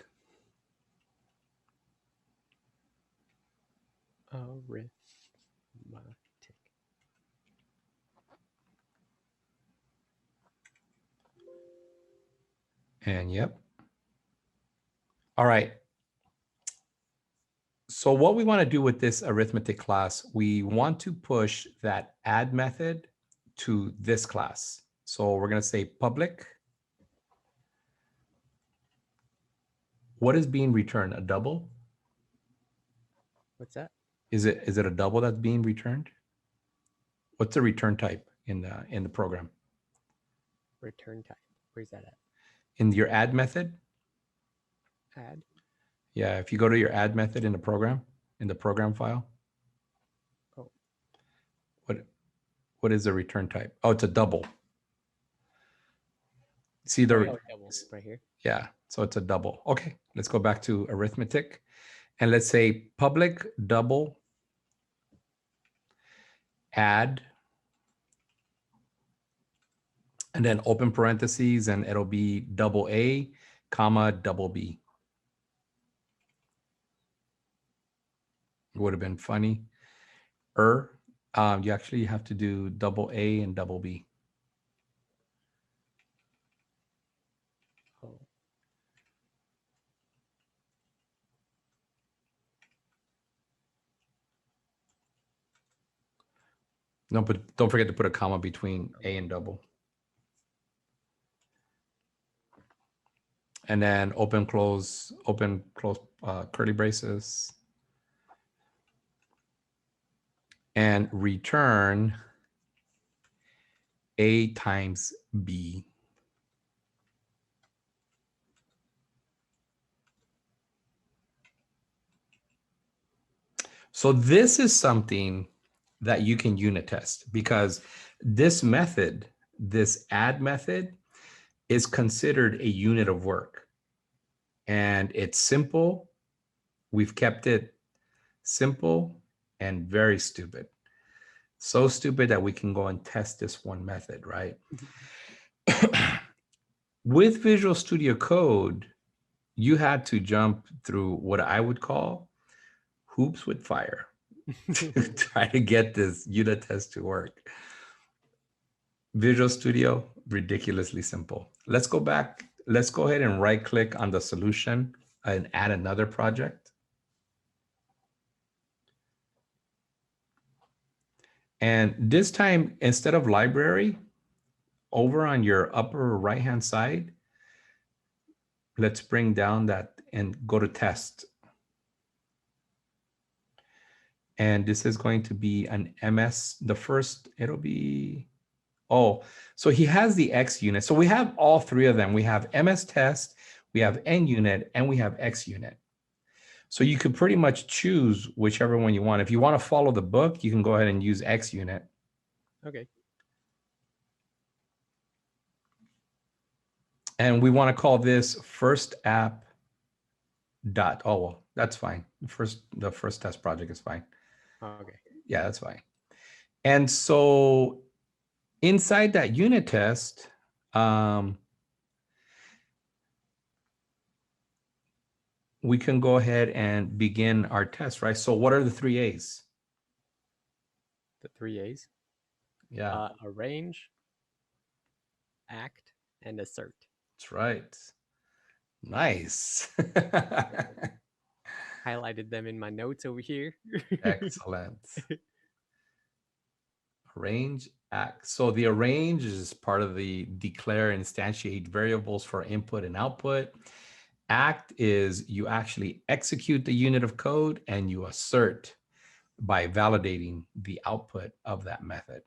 Arithmetic. And yep. All right. So what we want to do with this arithmetic class, we want to push that add method to this class. So we're going to say public. What is being returned? A double? What's that? Is it a double that's being returned? What's the return type in the program? Return type. Where's that at? In your add method? Add. Yeah, if you go to your add method in the program file. Oh. What is the return type? Oh, it's a double. See the Double right here. Yeah, so it's a double. Okay, let's go back to arithmetic. And let's say public double add, and then open parentheses, and it'll be double A, comma, double B. It would have been funny. You actually have to do double A and double B. Oh. No, but don't forget to put a comma between A and double. And then open, close curly braces. And return A times B. So this is something that you can unit test, because this method, this add method, is considered a unit of work. And it's simple. We've kept it simple and very stupid. So stupid that we can go and test this one method, right? With Visual Studio Code, you had to jump through what I would call hoops with fire to try to get this unit test to work. Visual Studio, ridiculously simple. Let's go back. Let's go ahead and right click on the solution and add another project. And this time, instead of library, over on your upper right-hand side, let's bring down that and go to test. And this is going to be an MS, the first, it'll be, oh, so he has the X unit. So we have all three of them. We have MS test, we have N unit, and we have X unit. So you could pretty much choose whichever one you want. If you want to follow the book, you can go ahead and use X unit. Okay. And we want to call this first app dot. Oh, well, that's fine. The first test project is fine. Okay. Yeah, that's fine. And so inside that unit test, we can go ahead and begin our test, right? So what are the three A's? The three A's. Yeah. Arrange, act, and assert. That's right. Nice. Highlighted them in my notes over here. Excellent. Arrange, act. So the arrange is part of the declare and instantiate variables for input and output. Act is you actually execute the unit of code, and you assert by validating the output of that method.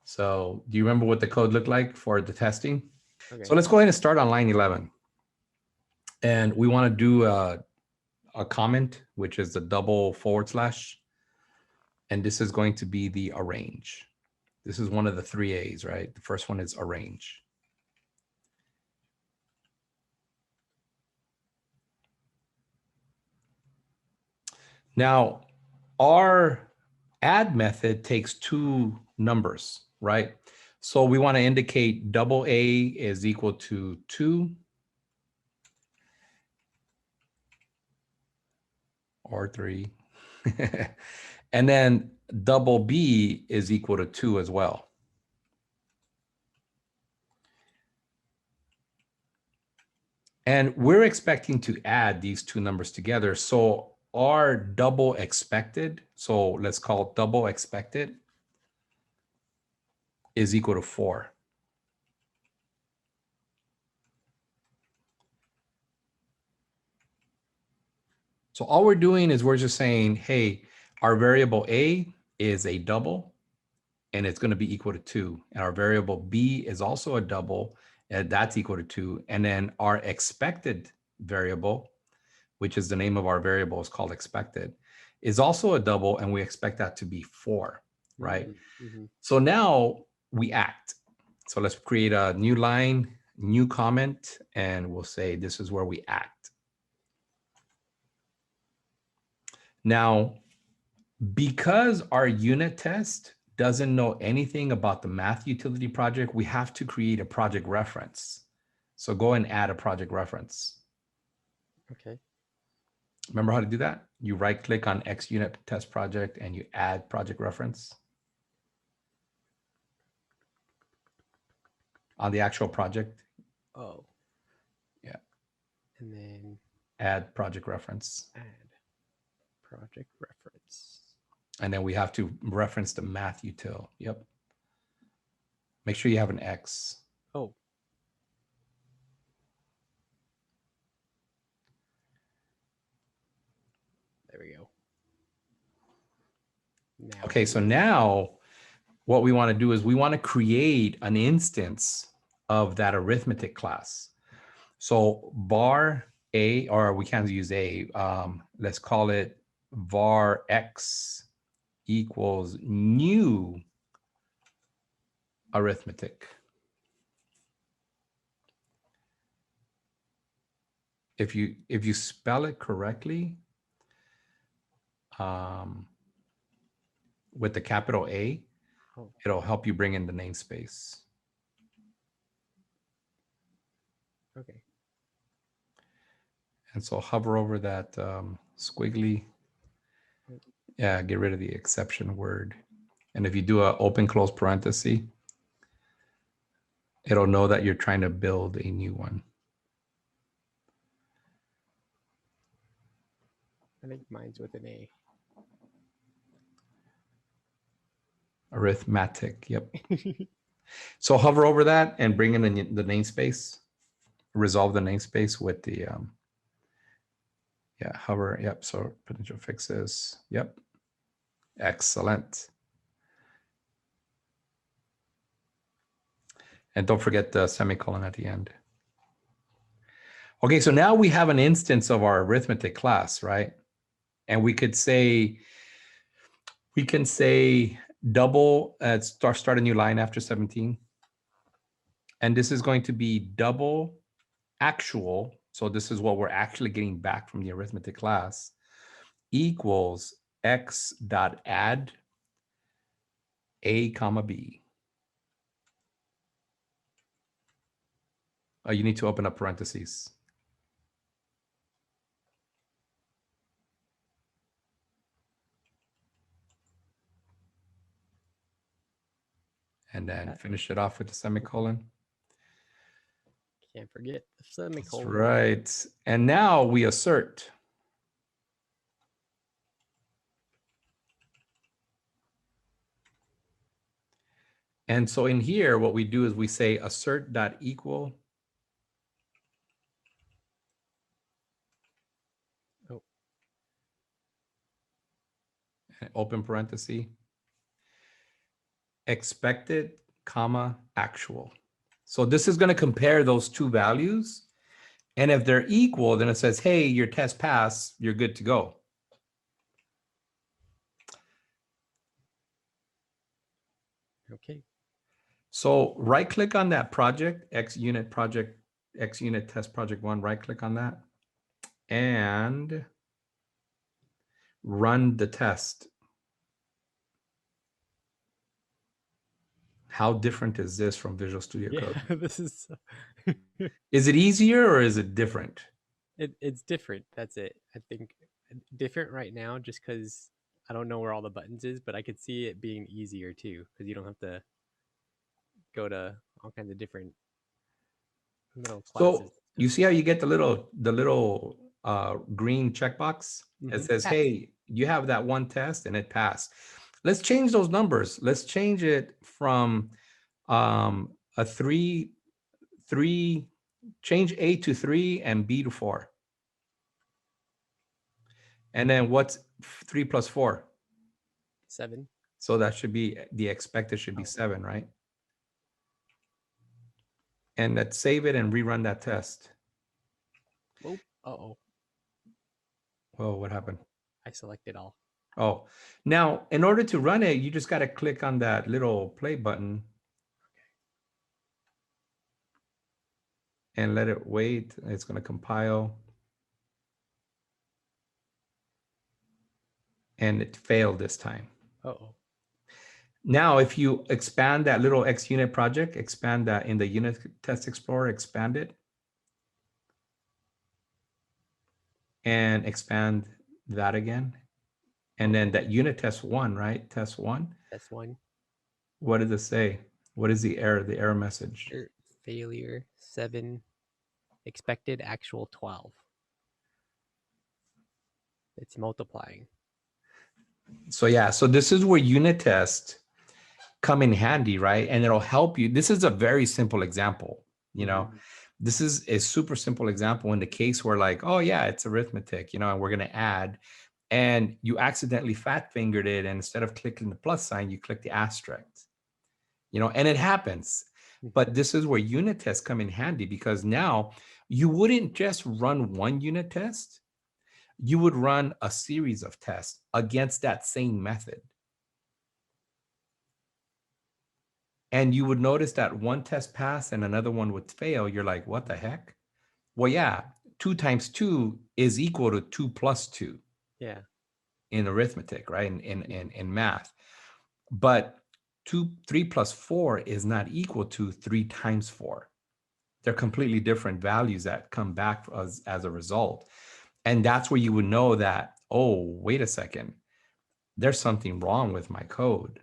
So do you remember what the code looked like for the testing? Okay. So let's go ahead and start on line 11. And we want to do a comment, which is the double /. And this is going to be the arrange. This is one of the three A's, right? The first one is arrange. Now, our add method takes two numbers, right? So we want to indicate double A is equal to 2 or 3. And then double B is equal to 2 as well. And we're expecting to add these two numbers together. So our double expected, so let's call it double expected, is equal to 4. So all we're doing is we're just saying, hey, our variable A is a double, and it's going to be equal to 2. And our variable B is also a double, and that's equal to 2. And then our expected variable, which is the name of our variable, is called expected, is also a double, and we expect that to be 4, right? Mm-hmm. So now we act. So let's create a new line, new comment, and we'll say this is where we act. Now, because our unit test doesn't know anything about the math utility project, we have to create a project reference. So go and add a project reference. Okay. Remember how to do that? You right click on X unit test project and you add project reference on the actual project. Oh. Yeah. And then Add project reference. add project reference. And then we have to reference the math util. Yep. Make sure you have an X. Oh. There we go. Now Okay, so now what we want to do is we want to create an instance of that arithmetic class. So var A, or we can't use A, let's call it var X equals new arithmetic. If you spell it correctly, with the capital A, it'll help you bring in the namespace. Okay. And so hover over that squiggly. Yeah, get rid of the exception word. And if you do an open close parenthesis, it'll know that you're trying to build a new one. I think mine's with an A. Arithmetic, yep. So hover over that and bring in the namespace. Resolve the namespace with the, yeah, hover, yep, so potential fixes, yep. Excellent. And don't forget the semicolon at the end. Okay, so now we have an instance of our arithmetic class, right? And we can say double, start a new line after 17. And this is going to be double actual. So this is what we're actually getting back from the arithmetic class, equals x dot add a comma b. You need to open up parentheses. And then finish it off with the semicolon. Can't forget the semicolon. That's right. And now we assert. And so in here, what we do is we say assert dot equal. Oh. Open parenthesis. Expected, comma, actual. So this is going to compare those two values. And if they're equal, then it says, hey, your test passed, you're good to go. Okay. So right click on that project, X unit test project 1, right click on that and run the test. How different is this from Visual Studio Code? Yeah, this is Is it easier or is it different? it's different. That's it. I think different right now just because I don't know where all the buttons is, but I could see it being easier too because you don't have to go to all kinds of different little classes. So You see how you get the little green checkbox? It Mm-hmm. says, Pass. hey, you have that one test and it passed. Let's change those numbers. Let's change it from a three, change A to 3 and B to 4. And then what's 3 plus 4? 7. So that should be, the expected should be Oh. 7, right? And let's save it and rerun that test. Oh. Uh-oh. Whoa, what happened? I selected all. Oh, now in order to run it, you just got to click on that little play button and let it wait. It's going to compile. And it failed this time. Uh-oh. Now, if you expand that little XUnit project, expand that in the Unit Test Explorer, expand it, and expand that again. And then that unit test 1, right? Test 1. That's 1. What did it say? What is the error? The error message. Failure 7. Expected actual 12. It's multiplying. So yeah, so this is where unit tests come in handy, right? And it'll help you. This is a very simple example, you know. This is a super simple example in the case where like, oh yeah, it's arithmetic, you know, and we're going to add, and you accidentally fat fingered it, and instead of clicking the plus sign, you click the asterisk, you know, and it happens. But this is where unit tests come in handy, because now you wouldn't just run one unit test, you would run a series of tests against that same method. And you would notice that one test passed and another one would fail. You're like, what the heck? Well, yeah, 2 times 2 is equal to 2 plus 2. Yeah. In arithmetic, right? In math. But 3 plus 4 is not equal to 3 times 4. They're completely different values that come back as a result. And that's where you would know that, oh, wait a second, there's something wrong with my code.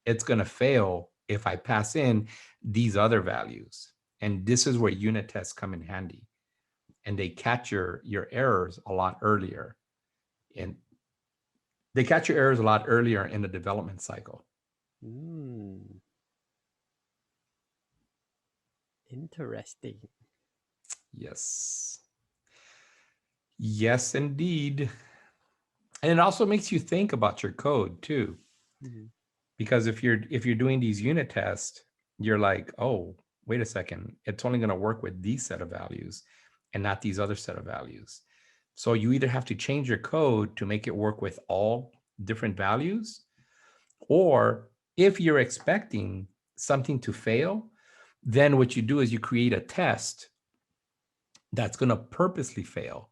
It's going to fail if I pass in these other values. And this is where unit tests come in handy. And they catch your errors a lot earlier. And they catch your errors a lot earlier in the development cycle. Interesting. Yes. Yes, indeed. And it also makes you think about your code too. Because if you're doing these unit tests, you're like, oh, wait a second, it's only going to work with these set of values and not these other set of values. So you either have to change your code to make it work with all different values, or if you're expecting something to fail, then what you do is you create a test that's going to purposely fail.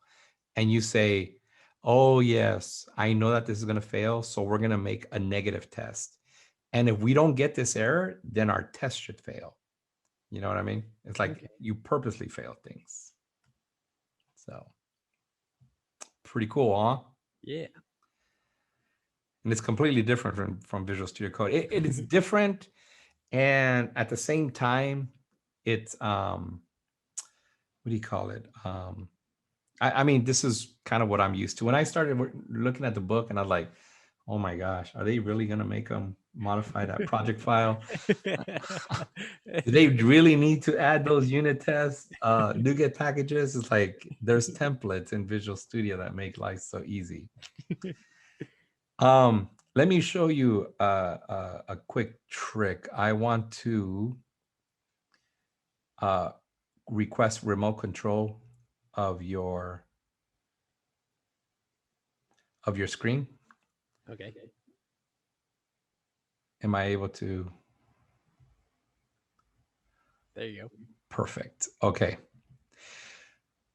And you say, oh, yes, I know that this is going to fail, so we're going to make a negative test. And if we don't get this error, then our test should fail. You know what I mean? It's like you purposely fail things. So pretty cool, huh? Yeah. And it's completely different from Visual Studio Code. It is different, and at the same time, it's what do you call it? I mean, this is kind of what I'm used to. When I started looking at the book, and I was like, oh my gosh, are they really going to make them modify that project file? Do they really need to add those unit tests, NuGet packages? It's like there's templates in Visual Studio that make life so easy. Let me show you a quick trick. I want to request remote control of your screen. Okay. Am I able to? There you go. Perfect. Okay.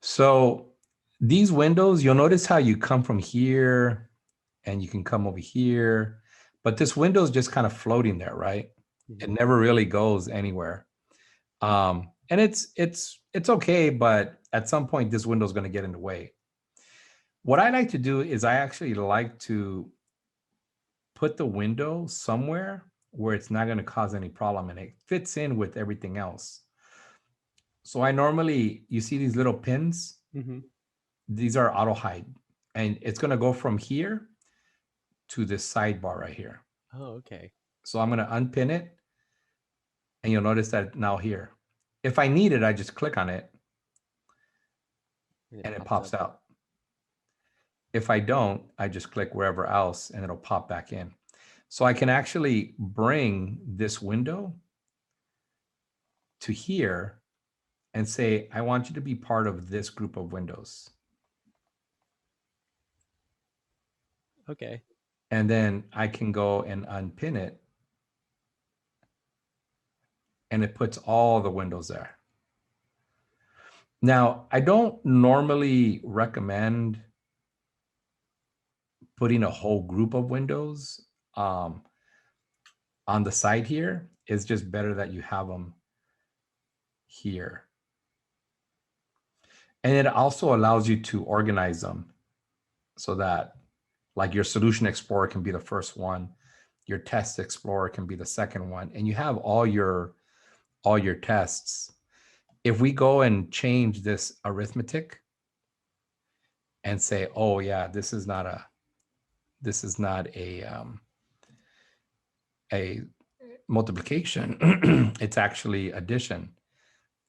So these windows, you'll notice how you come from here and you can come over here, but this window is just kind of floating there, right? It never really goes anywhere. And it's okay, but at some point this window is going to get in the way. What I like to do is I actually like to put the window somewhere where it's not going to cause any problem and it fits in with everything else. So I normally, you see these little pins, Mm-hmm. these are auto hide, and it's going to go from here to this sidebar right here. Oh, okay. So I'm going to unpin it, and you'll notice that now here. If I need it, I just click on it And it and it pops up. pops out. If I don't, I just click wherever else and it'll pop back in. So I can actually bring this window to here and say, I want you to be part of this group of windows. Okay. And then I can go and unpin it, and it puts all the windows there. Now, I don't normally recommend putting a whole group of windows um, on the side here. It's just better that you have them here. And it also allows you to organize them so that, like, your solution explorer can be the first one, your test explorer can be the second one, and you have all your tests. If we go and change this arithmetic and say, oh yeah, this is not a multiplication, it's actually addition,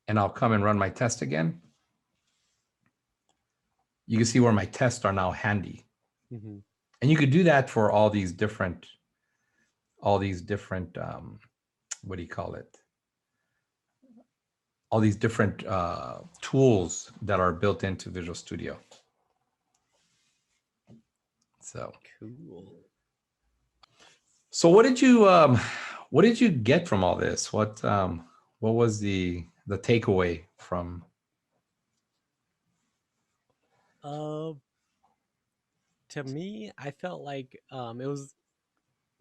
and I'll come and run my test again, you can see where my tests are now handy. Mm-hmm. And you could do that for all these different what do you call it, all these different tools that are built into Visual Studio. So Cool. what did you get from all this? What was the takeaway from? Uh, to me, I felt like it was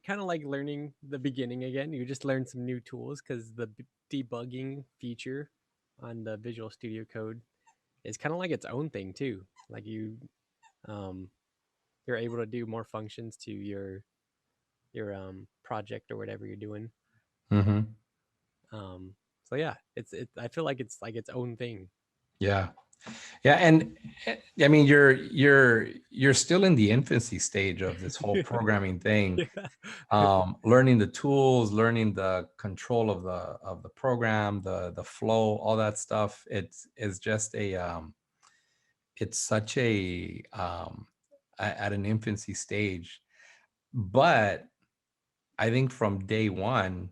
kind of like learning the beginning again. You just learn some new tools because the debugging feature on the Visual Studio Code is kind of like its own thing too. Like um, you're able to do more functions to your project or whatever you're doing. Mm-hmm. So yeah, I feel like it's like its own thing. Yeah. Yeah, and I mean, you're still in the infancy stage of this whole programming thing. Yeah. Learning the tools, learning the control of the program, the flow, all that stuff. It's just it's such at an infancy stage. But I think from day one,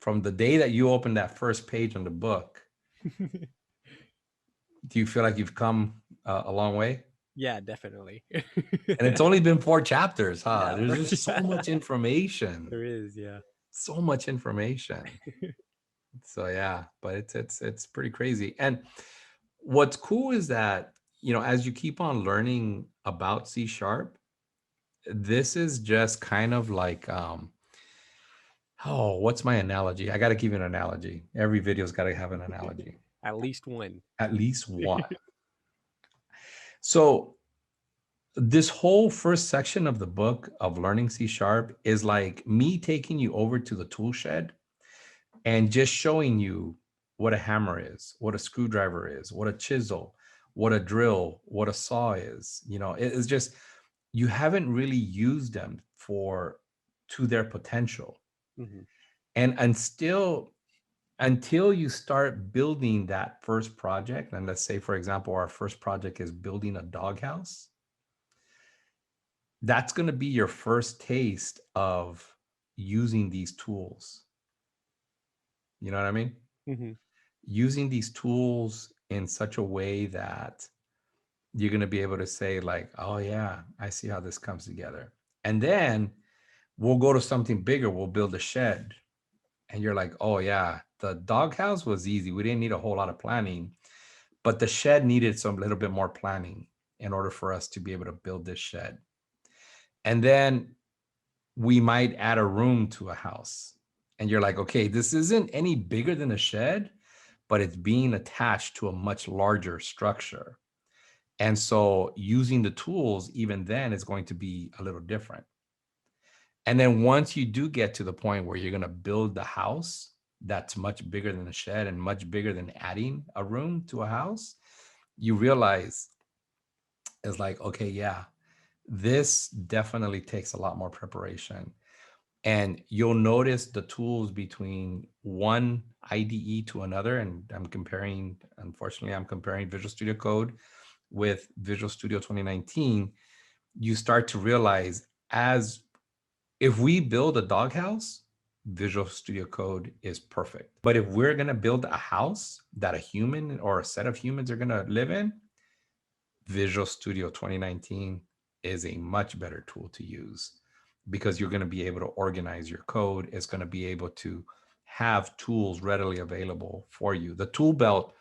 from the day that you open that first page on the book, do you feel like you've come a long way? Yeah, definitely. And it's only been 4 chapters, huh? Yeah, There's just so yeah, much information, there is. Yeah. so much information. So yeah, but it's pretty crazy. And what's cool is that, as you keep on learning about C sharp, this is just kind of like, oh, what's my analogy? I got to give you an analogy. Every video's got to have an analogy, At least one. at least one. So this whole first section of the book of learning C sharp is like me taking you over to the tool shed and just showing you what a hammer is, what a screwdriver is, what a chisel, what a drill, what a saw is. It's just, you haven't really used them to their potential. Hmm. And still, until you start building that first project, and let's say, for example, our first project is building a doghouse, that's going to be your first taste of using these tools. You know what I mean? Hmm. Using these tools in such a way that you're going to be able to say, like, oh yeah, I see how this comes together. And then we'll go to something bigger. We'll build a shed. And you're like, oh yeah, the doghouse was easy. We didn't need a whole lot of planning, but the shed needed some little bit more planning in order for us to be able to build this shed. And then we might add a room to a house. And you're like, okay, this isn't any bigger than a shed, but it's being attached to a much larger structure. And so using the tools even then is going to be a little different. And then once you do get to the point where you're going to build the house, that's much bigger than a shed and much bigger than adding a room to a house, you realize it's like, okay, yeah, this definitely takes a lot more preparation. And you'll notice the tools between one IDE to another. And unfortunately, I'm comparing Visual Studio Code with Visual Studio 2019. You start to realize, as if we build a doghouse, Visual Studio Code is perfect. But if we're going to build a house that a human or a set of humans are going to live in, Visual Studio 2019 is a much better tool to use, because you're going to be able to organize your code. It's going to be able to have tools readily available for you. The tool belt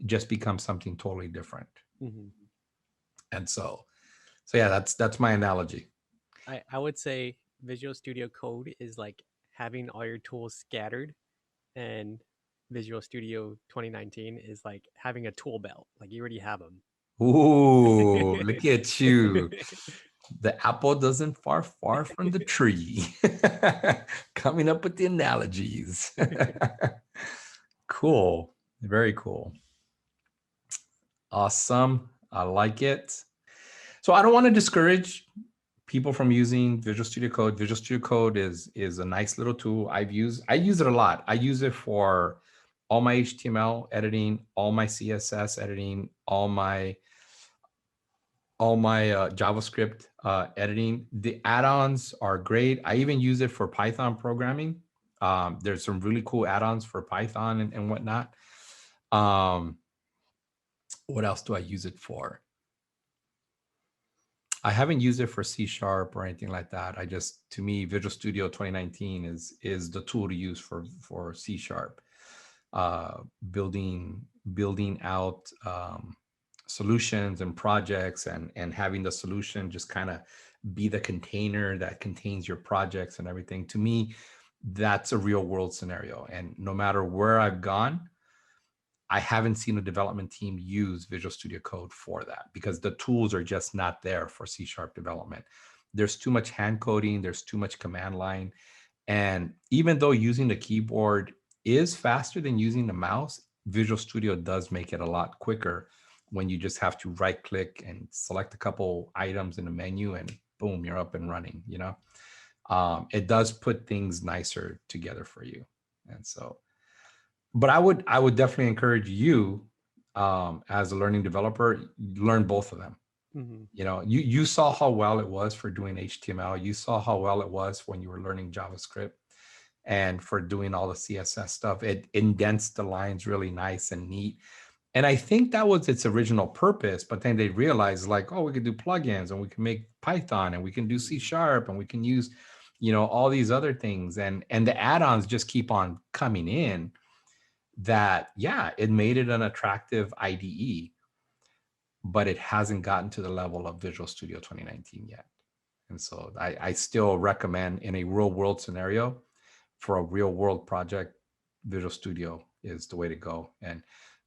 just becomes something totally different. Mm-hmm. And so yeah, that's my analogy. I would say Visual Studio Code is like having all your tools scattered, and Visual Studio 2019 is like having a tool belt. Like you already have them. Ooh, look at you. The apple doesn't far from the tree. Coming up with the analogies. Cool. Very cool. Awesome. I like it. So I don't want to discourage people from using Visual Studio Code. Visual Studio Code is a nice little tool. I use it a lot. I use it for all my HTML editing, all my CSS editing, all my JavaScript editing. The add-ons are great. I even use it for Python programming. There's some really cool add-ons for Python and whatnot. Um, what else do I use it for? I haven't used it for C# or anything like that. To me, Visual Studio 2019 is the tool to use for C#, uh, building out solutions and projects, and having the solution just kind of be the container that contains your projects and everything. To me, that's a real world scenario. And no matter where I've gone, I haven't seen a development team use Visual Studio Code for that, because the tools are just not there for C# development. There's too much hand coding, there's too much command line. And even though using the keyboard is faster than using the mouse, Visual Studio does make it a lot quicker when you just have to right click and select a couple items in the menu, and boom, you're up and running, it does put things nicer together for you. And so, but I would definitely encourage you, as a learning developer, learn both of them. Mm-hmm. You saw how well it was for doing HTML. You saw how well it was when you were learning JavaScript, and for doing all the CSS stuff. It indents the lines really nice and neat. And I think that was its original purpose. But then they realized, like, oh, we could do plugins, and we can make Python, and we can do C#, and we can use, all these other things. And the add-ons just keep on coming in. That, yeah, it made it an attractive IDE, but it hasn't gotten to the level of Visual Studio 2019 yet. And so I still recommend, in a real world scenario, for a real world project, Visual Studio is the way to go. And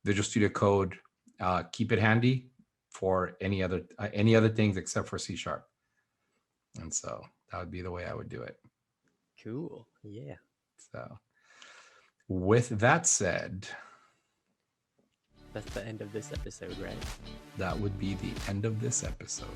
Visual Studio Code, keep it handy for any other things except for C#. And so that would be the way I would do it. Cool. Yeah. So with that said, That's the end of this episode, right? that would be the end of this episode.